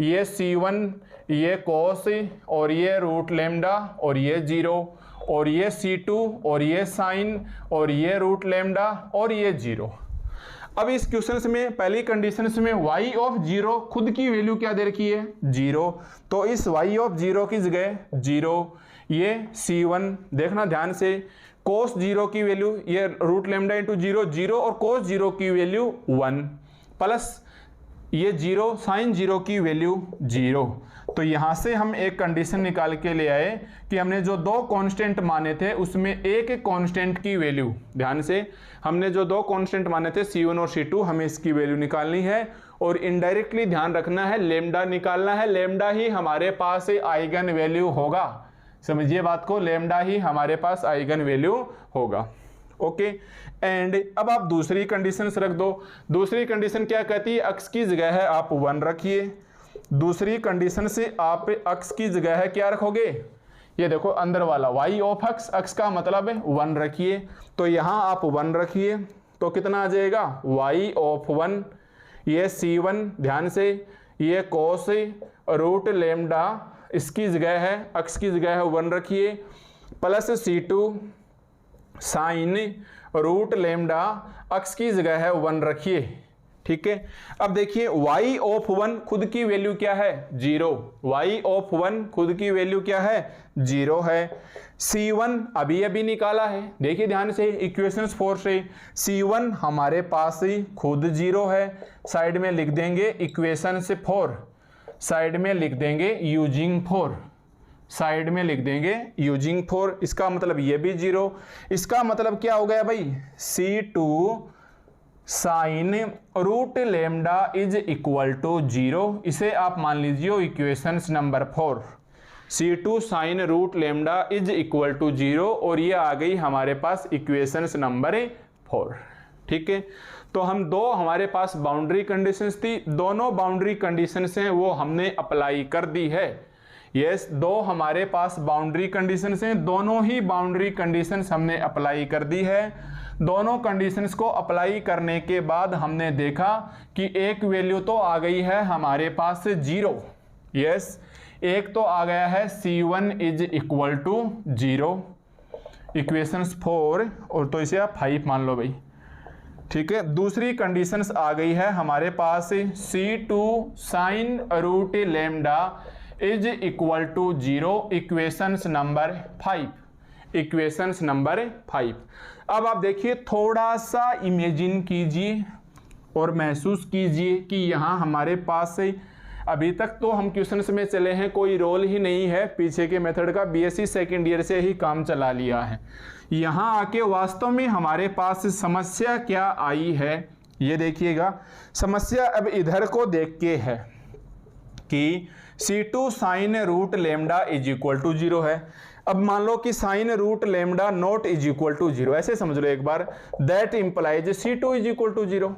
ये C1, ये cos और ये रूट लेमडा और ये 0, और ये C2 और ये साइन और ये रूट लेमडा और ये 0। अब इस क्वेश्चन में पहली कंडीशन में y ऑफ 0 खुद की वैल्यू क्या दे रखी है, 0, तो इस y ऑफ 0 की जगह 0। ये C1 देखना ध्यान से, cos 0 की वैल्यू ये रूट लेमडा इंटू 0, 0 और cos 0 की वैल्यू 1 प्लस ये 0 साइन 0 की वैल्यू 0। तो यहां से हम एक कंडीशन निकाल के ले आए कि हमने जो दो कांस्टेंट माने थे उसमें एक कांस्टेंट की वैल्यू, ध्यान से हमने जो दो कांस्टेंट माने थे C1 और C2, हमें इसकी वैल्यू निकालनी है और इनडायरेक्टली ध्यान रखना है लेमडा निकालना है। लेमडा ही हमारे पास आइगन वैल्यू होगा, समझिए बात को, लेमडा ही हमारे पास आइगन वैल्यू होगा। ओके एंड अब आप दूसरी कंडीशन रख दो। दूसरी कंडीशन क्या कहती है, अक्स की जगह है आप 1 रखिए। दूसरी कंडीशन से आप अक्स की जगह है क्या रखोगे, ये देखो अंदर वाला y ऑफ अक्स, अक्स का मतलब है 1 रखिए, तो यहां आप 1 रखिए तो कितना आ जाएगा, y ऑफ 1, ये C1 ध्यान से, ये cos रूट लेमडा इसकी जगह है, अक्स की जगह है 1 रखिए, plus C2 sine root lambda x की जगह है 1 रखिए। ठीक है, अब देखिए y ऑफ 1 खुद की वैल्यू क्या है, 0, y ऑफ 1 खुद की वैल्यू क्या है, 0 है। C1 अभी अभी निकाला है, देखिए ध्यान से इक्वेशंस 4 से, C1 हमारे पास ही खुद 0 है, साइड में लिख देंगे इक्वेशन से 4, साइड में लिख देंगे यूजिंग 4, साइड में लिख देंगे यूजिंग 4, इसका मतलब ये भी 0, इसका मतलब क्या हो गया भाई, C2 sine root lambda is equal to 0, इसे आप मान लीजिए equations number 4, C2 sine root lambda is equal to 0, और ये आ गई हमारे पास इक्वेशंस नंबर 4। ठीक है, तो हम दो हमारे पास बाउंड्री कंडीशंस थी, दोनों बाउंड्री कंडीशंस हैं वो हमने अप्लाई कर दी है। यस, दो हमारे पास बाउंड्री कंडीशंस हैं, दोनों ही बाउंड्री कंडीशंस हमने अप्लाई कर दी है। दोनों कंडीशंस को अप्लाई करने के बाद हमने देखा कि एक वैल्यू तो आ गई है हमारे पास 0, यस, एक तो आ गया है C1 is equal to 0, equations 4, और तो इसे आप 5 मान लो भाई। ठीक है, दूसरी कंडीशंस आ गई है हमारे पास C2 sine root lambda is equal to 0, equations number 5, equations number 5। अब आप देखिए थोड़ा सा इमेजिन कीजिए और महसूस कीजिए कि यहाँ हमारे पास से अभी तक तो हम क्वेश्चंस में चले हैं, कोई रोल ही नहीं है पीछे के मेथड का, बीएससी सेकेंड ईयर से ही काम चला लिया है। यहाँ आके वास्तव में हमारे पास समस्या क्या आई है, ये देखिएगा। समस्या अब इधर को देख के है कि C2 sine root lambda is equal to 0 है। अब मान लो कि sine root lambda not is equal to 0, ऐसे समझ लो एक बार, that implies C2 is equal to 0।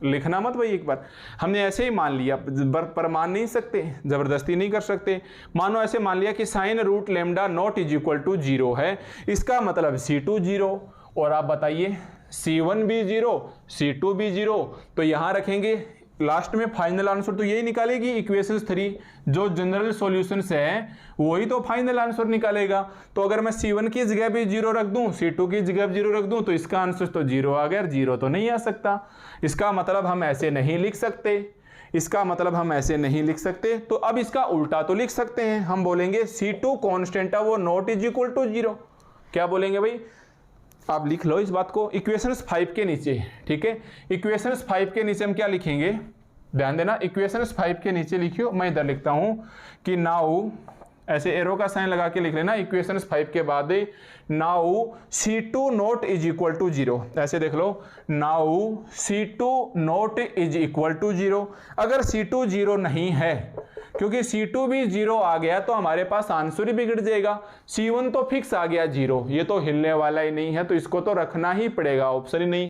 लिखना मत भाई, एक बार हमने ऐसे ही मान लिया, पर मान नहीं सकते, जबरदस्ती नहीं कर सकते। मानो ऐसे मान लिया कि sine root lambda not is equal to 0 है, इसका मतलब C2 0, और आप बताइए C1 भी 0, C2 भी 0, तो यहां रखेंगे लास्ट में फाइनल आंसर तो यही निकालेगी इक्वेशन 3, जो जनरल सॉल्यूशन है वही तो फाइनल आंसर निकालेगा। तो अगर मैं C1 की जगह भी 0 रख दूं, C2 की जगह भी 0 रख दूं, तो इसका आंसर तो 0 आ गया, 0 तो नहीं आ सकता। इसका मतलब हम ऐसे नहीं लिख सकते, इसका मतलब हम ऐसे नहीं लिख सकते। तो अब इसका उल्टा तो लिख सकते हैं, हम बोलेंगे C2 कांस्टेंट है वो नॉट इज इक्वल टू 0। क्या बोलेंगे भाई, आप लिख लो इस बात को इक्वेशंस 5 के नीचे। ठीक है, इक्वेशंस 5 के नीचे हम क्या लिखेंगे, ध्यान देना, इक्वेशंस 5 के नीचे लिखियो, मैं इधर लिखता हूं कि नाउ, ऐसे एरो का साइन लगा के लिख लेना, इक्वेशंस 5 के बाद now C2 not is equal to 0, ऐसे देख लो, now C2 not is equal to 0। अगर C2 0 नहीं है, क्योंकि C2 भी 0 आ गया तो हमारे पास आंसर ही बिगड़ जाएगा। C1 तो फिक्स आ गया 0, ये तो हिलने वाला ही नहीं है, तो इसको तो रखना ही पड़ेगा, ऑप्शन ही नहीं।